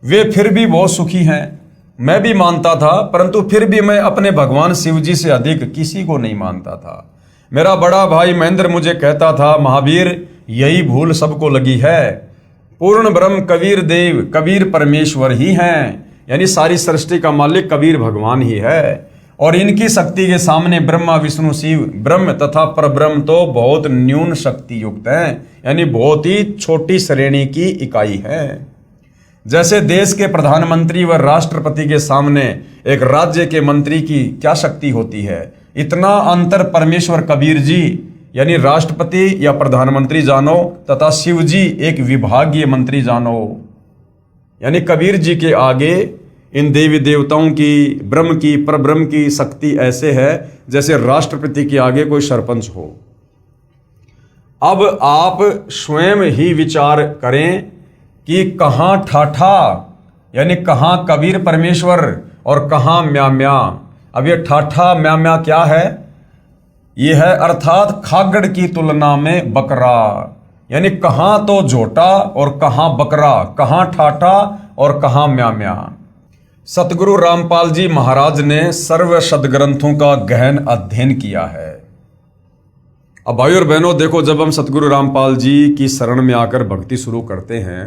वे फिर भी बहुत सुखी हैं, मैं भी मानता था, परंतु फिर भी मैं अपने भगवान शिव जी से अधिक किसी को नहीं मानता था। मेरा बड़ा भाई महेंद्र मुझे कहता था, महावीर यही भूल सबको लगी है, पूर्ण ब्रह्म कबीर देव, कबीर परमेश्वर ही हैं, यानी सारी सृष्टि का मालिक कबीर भगवान ही है, और इनकी शक्ति के सामने ब्रह्मा विष्णु शिव ब्रह्म तथा परब्रह्म तो बहुत न्यून शक्ति युक्त हैं, यानी बहुत ही छोटी श्रेणी की इकाई है। जैसे देश के प्रधानमंत्री व राष्ट्रपति के सामने एक राज्य के मंत्री की क्या शक्ति होती है, इतना अंतर परमेश्वर कबीर जी यानी राष्ट्रपति या प्रधानमंत्री जानो, तथा शिव जी एक विभागीय मंत्री जानो। यानी कबीर जी के आगे इन देवी देवताओं की, ब्रह्म की, परब्रह्म की शक्ति ऐसे है जैसे राष्ट्रपति के आगे कोई सरपंच हो। अब आप स्वयं ही विचार करें कि कहाँ ठाठा यानी कहाँ कबीर परमेश्वर और कहाँ म्या म्या। अब ये ठाठा म्या म्या क्या है? ये है अर्थात खागड़ की तुलना में बकरा, यानी कहाँ तो झोटा और कहाँ बकरा, कहाँ ठाठा और कहाँ म्या म्या। सतगुरु रामपाल जी महाराज ने सर्व सदग्रंथों का गहन अध्ययन किया है अब भाई और बहनों देखो, जब हम सतगुरु रामपाल जी की शरण में आकर भक्ति शुरू करते हैं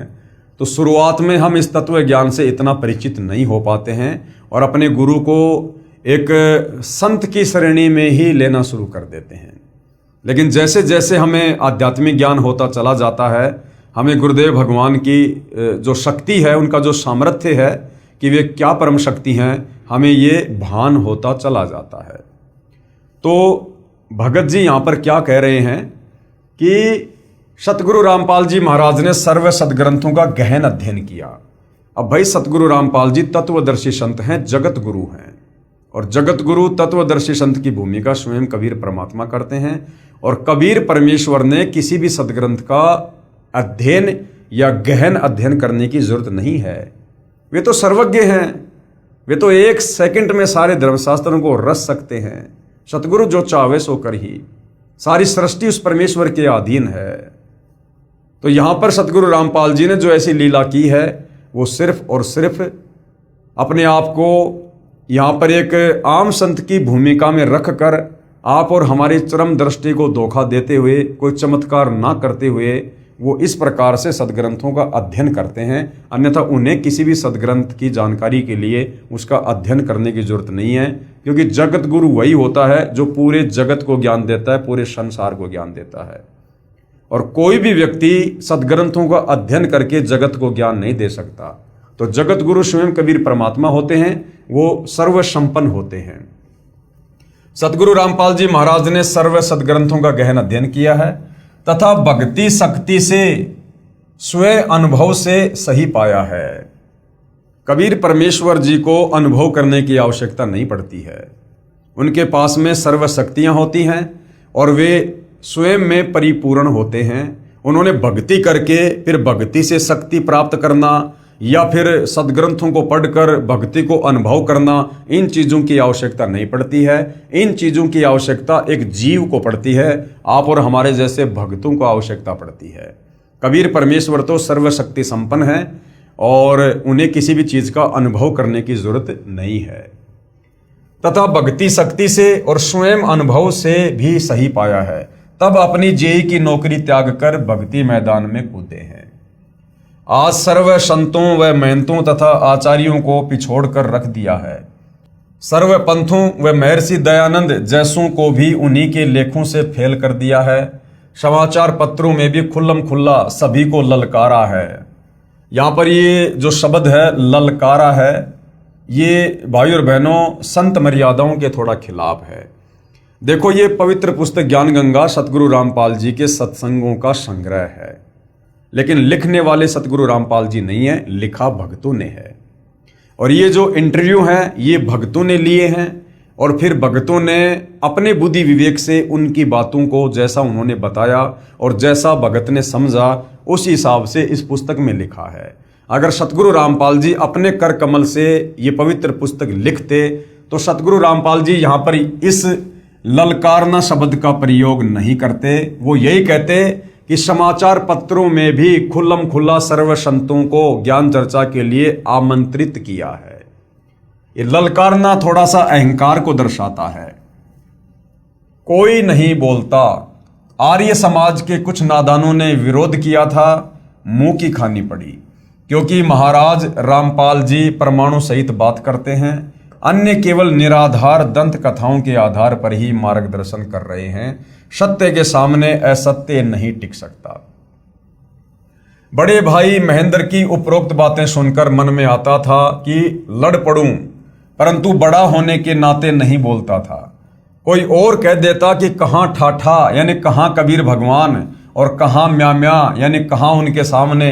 तो शुरुआत में हम इस तत्व ज्ञान से इतना परिचित नहीं हो पाते हैं और अपने गुरु को एक संत की श्रेणी में ही लेना शुरू कर देते हैं। लेकिन जैसे जैसे हमें आध्यात्मिक ज्ञान होता चला जाता है, हमें गुरुदेव भगवान की जो शक्ति है, उनका जो सामर्थ्य है कि वे क्या परम शक्ति हैं, हमें ये भान होता चला जाता है। तो भगत जी यहाँ पर क्या कह रहे हैं कि सतगुरु रामपाल जी महाराज ने सर्व सदग्रंथों का गहन अध्ययन किया। अब भाई सतगुरु रामपाल जी तत्वदर्शी संत हैं, जगत गुरु हैं, और जगत गुरु तत्वदर्शी संत की भूमिका स्वयं कबीर परमात्मा करते हैं। और कबीर परमेश्वर ने किसी भी सदग्रंथ का अध्ययन या गहन अध्ययन करने की जरूरत नहीं है। वे तो सर्वज्ञ हैं, वे तो एक सेकंड में सारे धर्मशास्त्रों को रच सकते हैं। सतगुरु जो चाहे सो कर ही, सारी सृष्टि उस परमेश्वर के अधीन है। तो यहां पर सतगुरु रामपाल जी ने जो ऐसी लीला की है, वो सिर्फ और सिर्फ अपने आप को यहां पर एक आम संत की भूमिका में रखकर आप और हमारी चरम दृष्टि को धोखा देते हुए, कोई चमत्कार ना करते हुए, वो इस प्रकार से सदग्रंथों का अध्ययन करते हैं। अन्यथा उन्हें किसी भी सदग्रंथ की जानकारी के लिए उसका अध्ययन करने की जरूरत नहीं है, क्योंकि जगत गुरु वही होता है जो पूरे जगत को ज्ञान देता है, पूरे संसार को ज्ञान देता है। और कोई भी व्यक्ति सदग्रंथों का अध्ययन करके जगत को ज्ञान नहीं दे सकता। तो जगत गुरु स्वयं कबीर परमात्मा होते हैं, वो सर्व संपन्न होते हैं। सतगुरु रामपाल जी महाराज ने सर्व सदग्रंथों का गहन अध्ययन किया है तथा भक्ति शक्ति से स्वयं अनुभव से सही पाया है। कबीर परमेश्वर जी को अनुभव करने की आवश्यकता नहीं पड़ती है, उनके पास में सर्व शक्तियां होती हैं और वे स्वयं में परिपूर्ण होते हैं। उन्होंने भक्ति करके फिर भक्ति से शक्ति प्राप्त करना या फिर सदग्रंथों को पढ़कर भक्ति को अनुभव करना, इन चीज़ों की आवश्यकता नहीं पड़ती है। इन चीज़ों की आवश्यकता एक जीव को पड़ती है, आप और हमारे जैसे भक्तों को आवश्यकता पड़ती है। कबीर परमेश्वर तो सर्वशक्ति संपन्न है और उन्हें किसी भी चीज़ का अनुभव करने की जरूरत नहीं है। तथा भक्ति शक्ति से और स्वयं अनुभव से भी सही पाया है, तब अपनी जेई की नौकरी त्याग कर भक्ति मैदान में कूदे हैं। आज सर्व संतों व महंतों तथा आचार्यों को पिछोड़ कर रख दिया है। सर्व पंथों व महर्षि दयानंद जैसों को भी उन्हीं के लेखों से फेल कर दिया है। समाचार पत्रों में भी खुल्लम खुल्ला सभी को ललकारा है। यहाँ पर ये जो शब्द है ललकारा है, ये भाई और बहनों संत मर्यादाओं के थोड़ा खिलाफ है। देखो, ये पवित्र पुस्तक ज्ञान गंगा सतगुरु रामपाल जी के सत्संगों का संग्रह है, लेकिन लिखने वाले सतगुरु रामपाल जी नहीं है, लिखा भक्तों ने है। और ये जो इंटरव्यू हैं ये भक्तों ने लिए हैं और फिर भक्तों ने अपने बुद्धि विवेक से उनकी बातों को जैसा उन्होंने बताया और जैसा भगत ने समझा उस हिसाब से इस पुस्तक में लिखा है। अगर सतगुरु रामपाल जी अपने कर कमल से ये पवित्र पुस्तक लिखते तो सतगुरु रामपाल जी यहाँ पर इस ललकारना शब्द का प्रयोग नहीं करते। वो यही कहते कि समाचार पत्रों में भी खुल्लम खुल्ला सर्व संतों को ज्ञान चर्चा के लिए आमंत्रित किया है। ये ललकारना थोड़ा सा अहंकार को दर्शाता है। कोई नहीं बोलता। आर्य समाज के कुछ नादानों ने विरोध किया था, मुंह की खानी पड़ी, क्योंकि महाराज रामपाल जी परमाणु सहित बात करते हैं, अन्य केवल निराधार दंत कथाओं के आधार पर ही मार्गदर्शन कर रहे हैं। सत्य के सामने असत्य नहीं टिक सकता। बड़े भाई महेंद्र की उपरोक्त बातें सुनकर मन में आता था कि लड़ पड़ूं, परंतु बड़ा होने के नाते नहीं बोलता था। कोई और कह देता कि कहाँ ठाठा यानी कहाँ कबीर भगवान और कहाँ म्या यानी कहाँ उनके सामने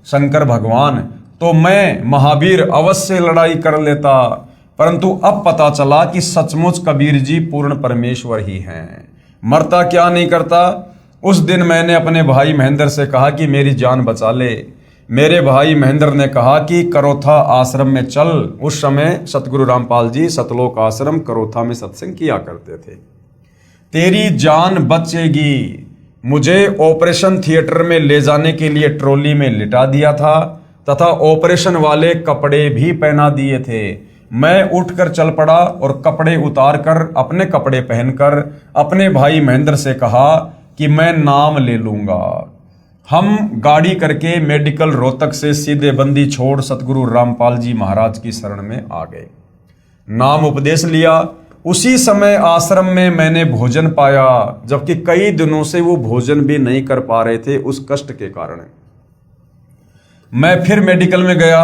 शंकर भगवान, तो मैं महावीर अवश्य लड़ाई कर लेता। परंतु अब पता चला कि सचमुच कबीर जी पूर्ण परमेश्वर ही हैं, मरता क्या नहीं करता। उस दिन मैंने अपने भाई महेंद्र से कहा कि मेरी जान बचा ले। मेरे भाई महेंद्र ने कहा कि करोथा आश्रम में चल। उस समय सतगुरु रामपाल जी सतलोक आश्रम करोथा में सत्संग किया करते थे। तेरी जान बचेगी। मुझे ऑपरेशन थिएटर में ले जाने के लिए ट्रॉली में लिटा दिया था तथा ऑपरेशन वाले कपड़े भी पहना दिए थे। मैं उठकर चल पड़ा और कपड़े उतार कर अपने कपड़े पहनकर अपने भाई महेंद्र से कहा कि मैं नाम ले लूंगा। हम गाड़ी करके मेडिकल रोहतक से सीधे बंदी छोड़ सतगुरु रामपाल जी महाराज की शरण में आ गए। नाम उपदेश लिया। उसी समय आश्रम में मैंने भोजन पाया, जबकि कई दिनों से वो भोजन भी नहीं कर पा रहे थे उस कष्ट के कारण। मैं फिर मेडिकल में गया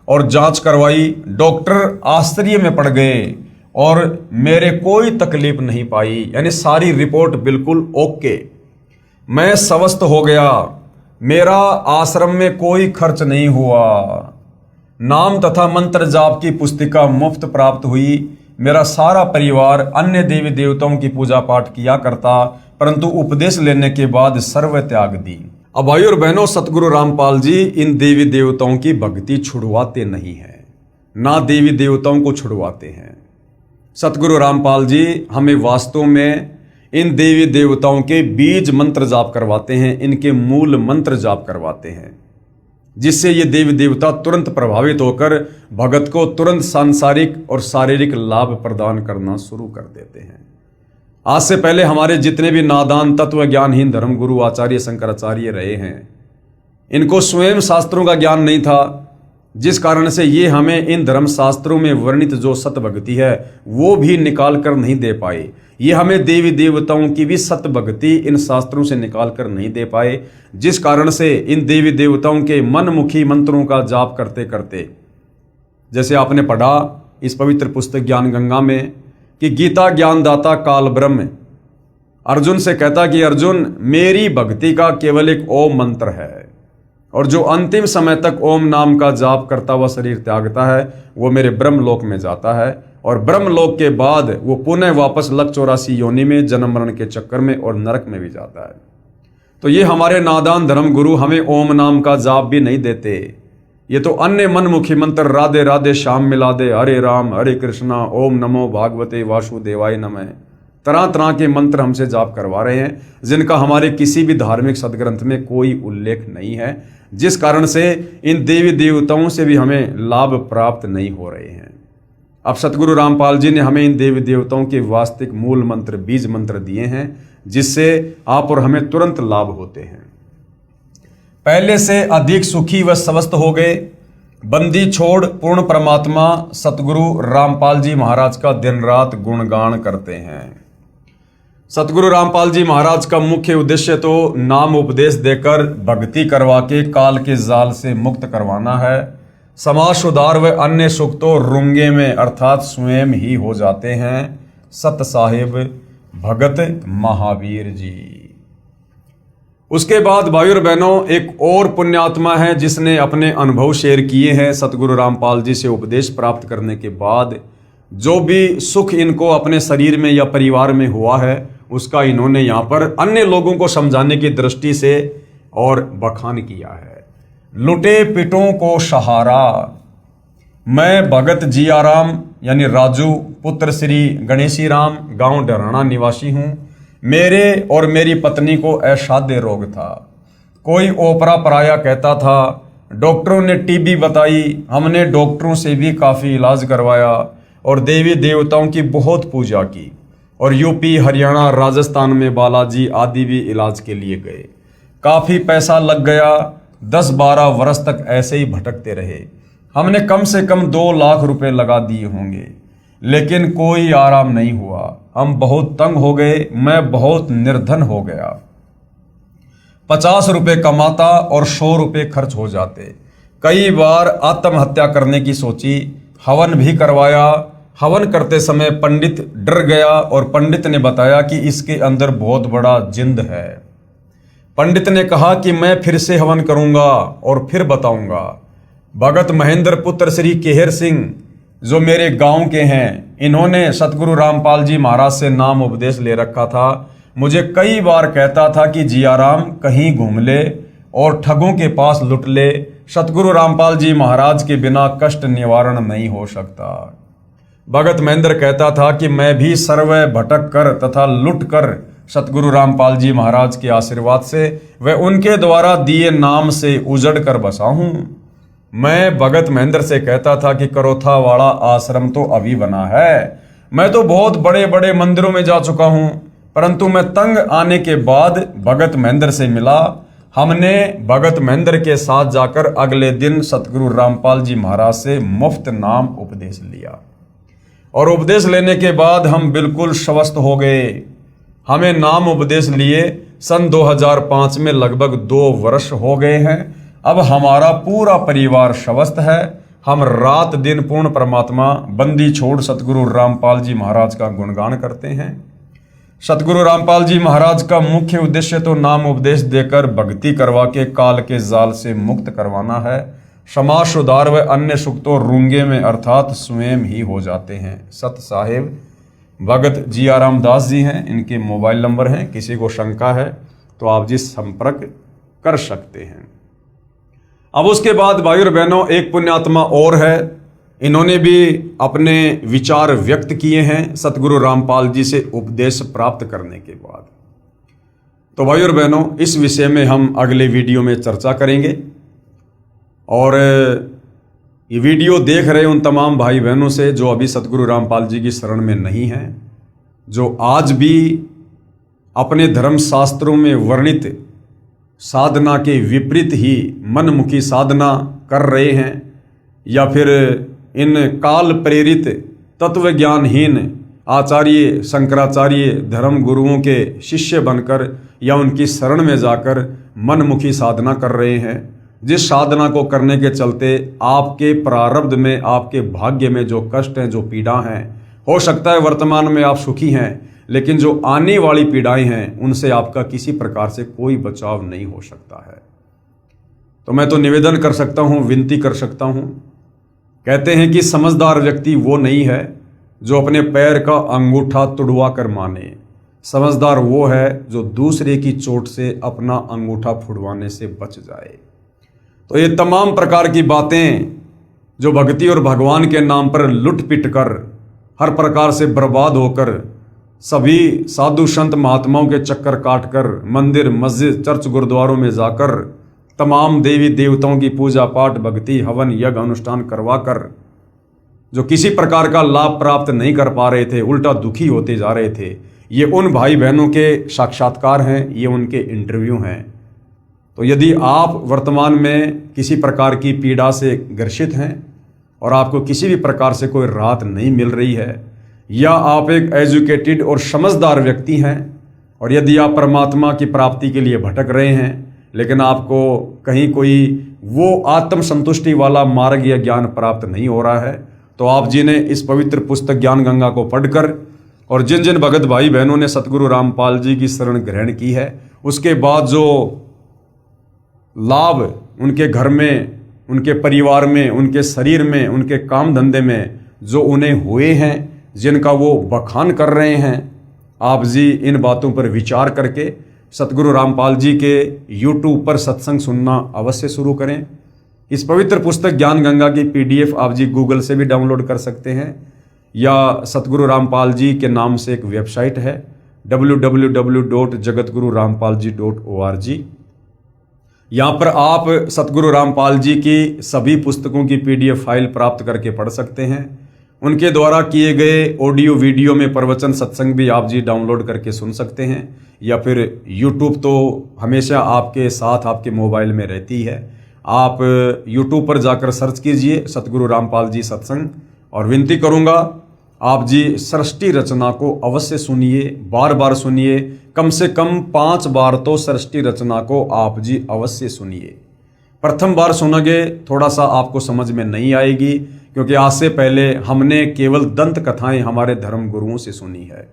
और जांच करवाई। डॉक्टर आश्चर्य में पड़ गए और मेरे कोई तकलीफ नहीं पाई, यानी सारी रिपोर्ट बिल्कुल ओके। मैं स्वस्थ हो गया। मेरा आश्रम में कोई खर्च नहीं हुआ। नाम तथा मंत्र जाप की पुस्तिका मुफ्त प्राप्त हुई। मेरा सारा परिवार अन्य देवी देवताओं की पूजा पाठ किया करता, परंतु उपदेश लेने के बाद सर्व त्याग दी। अब भाई और बहनों, सतगुरु रामपाल जी इन देवी देवताओं की भक्ति छुड़वाते नहीं हैं, ना देवी देवताओं को छुड़वाते हैं। सतगुरु रामपाल जी हमें वास्तव में इन देवी देवताओं के बीज मंत्र जाप करवाते हैं, इनके मूल मंत्र जाप करवाते हैं, जिससे ये देवी देवता तुरंत प्रभावित होकर भगत को तुरंत सांसारिक और शारीरिक लाभ प्रदान करना शुरू कर देते हैं। आज से पहले हमारे जितने भी नादान तत्व ज्ञानहीन धर्मगुरु आचार्य शंकराचार्य रहे हैं, इनको स्वयं शास्त्रों का ज्ञान नहीं था, जिस कारण से ये हमें इन धर्म शास्त्रों में वर्णित जो सत भक्ति है वो भी निकाल कर नहीं दे पाए। ये हमें देवी देवताओं की भी सत भक्ति इन शास्त्रों से निकाल कर नहीं दे पाए, जिस कारण से इन देवी देवताओं के मनमुखी मंत्रों का जाप करते करते, जैसे आपने पढ़ा इस पवित्र पुस्तक ज्ञान गंगा में कि गीता ज्ञानदाता काल ब्रह्म अर्जुन से कहता कि अर्जुन, मेरी भक्ति का केवल एक ओम मंत्र है, और जो अंतिम समय तक ओम नाम का जाप करता हुआ शरीर त्यागता है वो मेरे ब्रह्मलोक में जाता है, और ब्रह्मलोक के बाद वो पुनः वापस लक 84 योनि में जन्म मरण के चक्कर में और नरक में भी जाता है। तो ये हमारे नादान धर्म गुरु हमें ओम नाम का जाप भी नहीं देते। ये तो अन्य मनमुखी मंत्र राधे राधे श्याम मिला दे, हरे राम हरे कृष्णा, ओम नमो भागवते वासुदेवाय नमः, तरह तरह के मंत्र हमसे जाप करवा रहे हैं, जिनका हमारे किसी भी धार्मिक सदग्रंथ में कोई उल्लेख नहीं है, जिस कारण से इन देवी देवताओं से भी हमें लाभ प्राप्त नहीं हो रहे हैं। अब सतगुरु रामपाल जी ने हमें इन देवी देवताओं के वास्तविक मूल मंत्र बीज मंत्र दिए हैं, जिससे आप और हमें तुरंत लाभ होते हैं। पहले से अधिक सुखी व स्वस्थ हो गए। बंदी छोड़ पूर्ण परमात्मा सतगुरु रामपाल जी महाराज का दिन रात गुणगान करते हैं। सतगुरु रामपाल जी महाराज का मुख्य उद्देश्य तो नाम उपदेश देकर भक्ति करवा के काल के जाल से मुक्त करवाना है। समाज सुधार व अन्य सुख तो रुंगे में अर्थात स्वयं ही हो जाते हैं। सत साहिब भगत महावीर जी। उसके बाद भाई और बहनों, एक और पुण्यात्मा है जिसने अपने अनुभव शेयर किए हैं सतगुरु रामपाल जी से उपदेश प्राप्त करने के बाद। जो भी सुख इनको अपने शरीर में या परिवार में हुआ है उसका इन्होंने यहाँ पर अन्य लोगों को समझाने की दृष्टि से और बखान किया है। लुटे पिटों को सहारा। मैं भगत जियाराम यानी राजू पुत्र श्री गणेशी राम गांव डराना निवासी हूँ। मेरे और मेरी पत्नी को असाध्य रोग था। कोई ओपरा पराया कहता था। डॉक्टरों ने टीबी बताई। हमने डॉक्टरों से भी काफ़ी इलाज करवाया और देवी देवताओं की बहुत पूजा की और यूपी हरियाणा राजस्थान में बालाजी आदि भी इलाज के लिए गए। काफ़ी पैसा लग गया। 10-12 वर्ष तक ऐसे ही भटकते रहे। हमने कम से कम 2 लाख रुपए लगा दिए होंगे, लेकिन कोई आराम नहीं हुआ। हम बहुत तंग हो गए। मैं बहुत निर्धन हो गया। 50 रुपए कमाता और 100 रुपए खर्च हो जाते। कई बार आत्महत्या करने की सोची। हवन भी करवाया। हवन करते समय पंडित डर गया और पंडित ने बताया कि इसके अंदर बहुत बड़ा जिंद है। पंडित ने कहा कि मैं फिर से हवन करूंगा और फिर बताऊंगा। भगत महेंद्र पुत्र श्री केहर सिंह जो मेरे गांव के हैं, इन्होंने सतगुरु रामपाल जी महाराज से नाम उपदेश ले रखा था। मुझे कई बार कहता था कि जियाराम कहीं घूम ले और ठगों के पास लुट ले। सतगुरु रामपाल जी महाराज के बिना कष्ट निवारण नहीं हो सकता। भगत महेंद्र कहता था कि मैं भी सर्व भटक कर तथा लुट कर सतगुरु रामपाल जी महाराज के आशीर्वाद से व उनके द्वारा दिए नाम से उजड़ कर बसा हूँ। मैं भगत महेंद्र से कहता था कि करोथा वाला आश्रम तो अभी बना है, मैं तो बहुत बड़े बड़े मंदिरों में जा चुका हूं, परंतु मैं तंग आने के बाद भगत महेंद्र से मिला। हमने भगत महेंद्र के साथ जाकर अगले दिन सतगुरु रामपाल जी महाराज से मुफ्त नाम उपदेश लिया और उपदेश लेने के बाद हम बिल्कुल स्वस्थ हो गए। हमें नाम उपदेश लिए सन 2005 में लगभग 2 वर्ष हो गए हैं। अब हमारा पूरा परिवार स्वस्थ है। हम रात दिन पूर्ण परमात्मा बंदी छोड़ सतगुरु रामपाल जी महाराज का गुणगान करते हैं। सतगुरु रामपाल जी महाराज का मुख्य उद्देश्य तो नाम उपदेश देकर भक्ति करवा के काल के जाल से मुक्त करवाना है। समाज सुधार व अन्य सुख तो रूंगे में अर्थात स्वयं ही हो जाते हैं। सत साहेब भगत जिया रामदास जी हैं, इनके मोबाइल नंबर हैं, किसी को शंका है तो आप जी संपर्क कर सकते हैं। अब उसके बाद भाई और बहनों एक पुण्यात्मा और है, इन्होंने भी अपने विचार व्यक्त किए हैं सतगुरु रामपाल जी से उपदेश प्राप्त करने के बाद। तो भाई और बहनों इस विषय में हम अगले वीडियो में चर्चा करेंगे। और ये वीडियो देख रहे उन तमाम भाई बहनों से जो अभी सतगुरु रामपाल जी की शरण में नहीं हैं, जो आज भी अपने धर्म शास्त्रों में वर्णित साधना के विपरीत ही मनमुखी साधना कर रहे हैं, या फिर इन काल प्रेरित तत्व ज्ञानहीन आचार्य शंकराचार्य धर्म गुरुओं के शिष्य बनकर या उनकी शरण में जाकर मनमुखी साधना कर रहे हैं, जिस साधना को करने के चलते आपके प्रारब्ध में, आपके भाग्य में जो कष्ट हैं, जो पीड़ा हैं, हो सकता है वर्तमान में आप सुखी हैं, लेकिन जो आने वाली पीड़ाएं हैं उनसे आपका किसी प्रकार से कोई बचाव नहीं हो सकता है। तो मैं तो निवेदन कर सकता हूं, विनती कर सकता हूं। कहते हैं कि समझदार व्यक्ति वो नहीं है जो अपने पैर का अंगूठा तुड़वा कर माने, समझदार वो है जो दूसरे की चोट से अपना अंगूठा फुड़वाने से बच जाए। तो ये तमाम प्रकार की बातें जो भक्ति और भगवान के नाम पर लुट पिट कर हर प्रकार से बर्बाद होकर सभी साधु संत महात्माओं के चक्कर काटकर मंदिर मस्जिद चर्च गुरुद्वारों में जाकर तमाम देवी देवताओं की पूजा पाठ भक्ति हवन यज्ञ अनुष्ठान करवाकर जो किसी प्रकार का लाभ प्राप्त नहीं कर पा रहे थे, उल्टा दुखी होते जा रहे थे, ये उन भाई बहनों के साक्षात्कार हैं, ये उनके इंटरव्यू हैं। तो यदि आप वर्तमान में किसी प्रकार की पीड़ा से ग्रसित हैं और आपको किसी भी प्रकार से कोई राहत नहीं मिल रही है, या आप एक एजुकेटेड और समझदार व्यक्ति हैं और यदि आप परमात्मा की प्राप्ति के लिए भटक रहे हैं लेकिन आपको कहीं कोई वो आत्म संतुष्टि वाला मार्ग या ज्ञान प्राप्त नहीं हो रहा है, तो आप जी ने इस पवित्र पुस्तक ज्ञान गंगा को पढ़कर और जिन जिन भगत भाई बहनों ने सतगुरु रामपाल जी की शरण ग्रहण की है, उसके बाद जो लाभ उनके घर में, उनके परिवार में, उनके शरीर में, उनके काम धंधे में जो उन्हें हुए हैं, जिनका वो बखान कर रहे हैं, आप जी इन बातों पर विचार करके सतगुरु रामपाल जी के YouTube पर सत्संग सुनना अवश्य शुरू करें। इस पवित्र पुस्तक ज्ञान गंगा की PDF आप जी गूगल से भी डाउनलोड कर सकते हैं, या सतगुरु रामपाल जी के नाम से एक वेबसाइट है www.jagatgururampalji.org। यहाँ पर आप सतगुरु रामपाल जी की सभी पुस्तकों की PDF फाइल प्राप्त करके पढ़ सकते हैं। उनके द्वारा किए गए ऑडियो वीडियो में प्रवचन सत्संग भी आप जी डाउनलोड करके सुन सकते हैं, या फिर YouTube तो हमेशा आपके साथ आपके मोबाइल में रहती है। आप YouTube पर जाकर सर्च कीजिए सतगुरु रामपाल जी सत्संग, और विनती करूँगा आप जी सृष्टि रचना को अवश्य सुनिए, बार बार सुनिए, कम से कम 5 बार तो सृष्टि रचना को आप जी अवश्य सुनिए। प्रथम बार सुनोगे थोड़ा सा आपको समझ में नहीं आएगी, क्योंकि आज से पहले हमने केवल दंत कथाएं हमारे धर्म गुरुओं से सुनी है,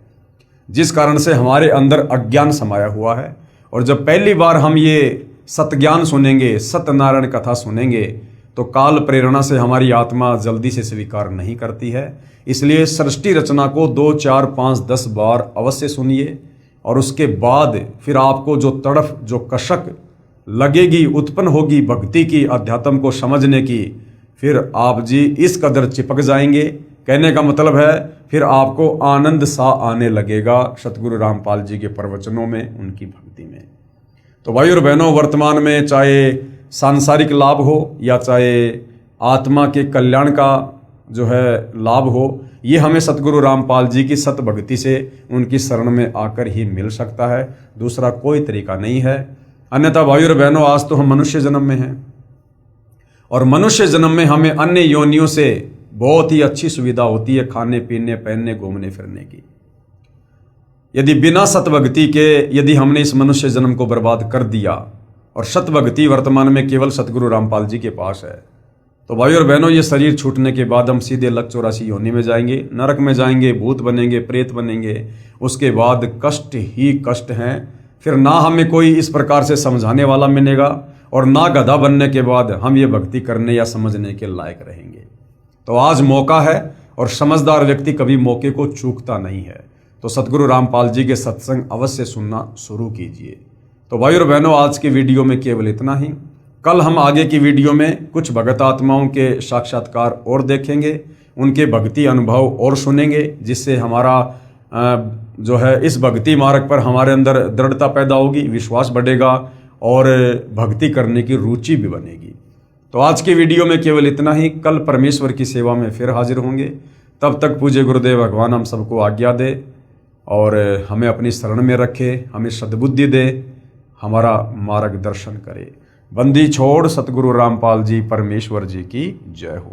जिस कारण से हमारे अंदर अज्ञान समाया हुआ है। और जब पहली बार हम ये सतज्ञान सुनेंगे, सत्यनारायण कथा सुनेंगे, तो काल प्रेरणा से हमारी आत्मा जल्दी से स्वीकार नहीं करती है। इसलिए सृष्टि रचना को 2, 4, 5, 10 बार अवश्य सुनिए, और उसके बाद फिर आपको जो तड़फ, जो कशक लगेगी, उत्पन्न होगी भक्ति की, अध्यात्म को समझने की, फिर आप जी इस कदर चिपक जाएंगे। कहने का मतलब है फिर आपको आनंद सा आने लगेगा सतगुरु रामपाल जी के प्रवचनों में, उनकी भक्ति में। तो भाई और बहनों, वर्तमान में चाहे सांसारिक लाभ हो या चाहे आत्मा के कल्याण का जो है लाभ हो, ये हमें सतगुरु रामपाल जी की सत भक्ति से उनकी शरण में आकर ही मिल सकता है। दूसरा कोई तरीका नहीं है। अन्यथा भाइयों और बहनों, आज तो हम मनुष्य जन्म में हैं और मनुष्य जन्म में हमें अन्य योनियों से बहुत ही अच्छी सुविधा होती है खाने पीने पहनने घूमने फिरने की। यदि बिना सतभक्ति के यदि हमने इस मनुष्य जन्म को बर्बाद कर दिया और सतभक्ति वर्तमान में केवल सतगुरु रामपाल जी के पास है, तो भाइयों और बहनों, ये शरीर छूटने के बाद हम सीधे लक 84 योनि में जाएंगे, नरक में जाएंगे, भूत बनेंगे, प्रेत बनेंगे। उसके बाद कष्ट ही कष्ट हैं। फिर ना हमें कोई इस प्रकार से समझाने वाला मिलेगा और ना गधा बनने के बाद हम ये भक्ति करने या समझने के लायक रहेंगे। तो आज मौका है और समझदार व्यक्ति कभी मौके को चूकता नहीं है। तो सतगुरु रामपाल जी के सत्संग अवश्य सुनना शुरू कीजिए। तो भाइयों और बहनों, आज की वीडियो में केवल इतना ही। कल हम आगे की वीडियो में कुछ भगत आत्माओं के साक्षात्कार और देखेंगे, उनके भक्ति अनुभव और सुनेंगे, जिससे हमारा जो है इस भक्ति मार्ग पर हमारे अंदर दृढ़ता पैदा होगी, विश्वास बढ़ेगा और भक्ति करने की रुचि भी बनेगी। तो आज की वीडियो में केवल इतना ही। कल परमेश्वर की सेवा में फिर हाजिर होंगे। तब तक पूज्य गुरुदेव भगवान हम सबको आज्ञा दे और हमें अपनी शरण में रखे, हमें सद्बुद्धि दे, हमारा मार्गदर्शन करे। बंदी छोड़ सतगुरु रामपाल जी परमेश्वर जी की जय हो।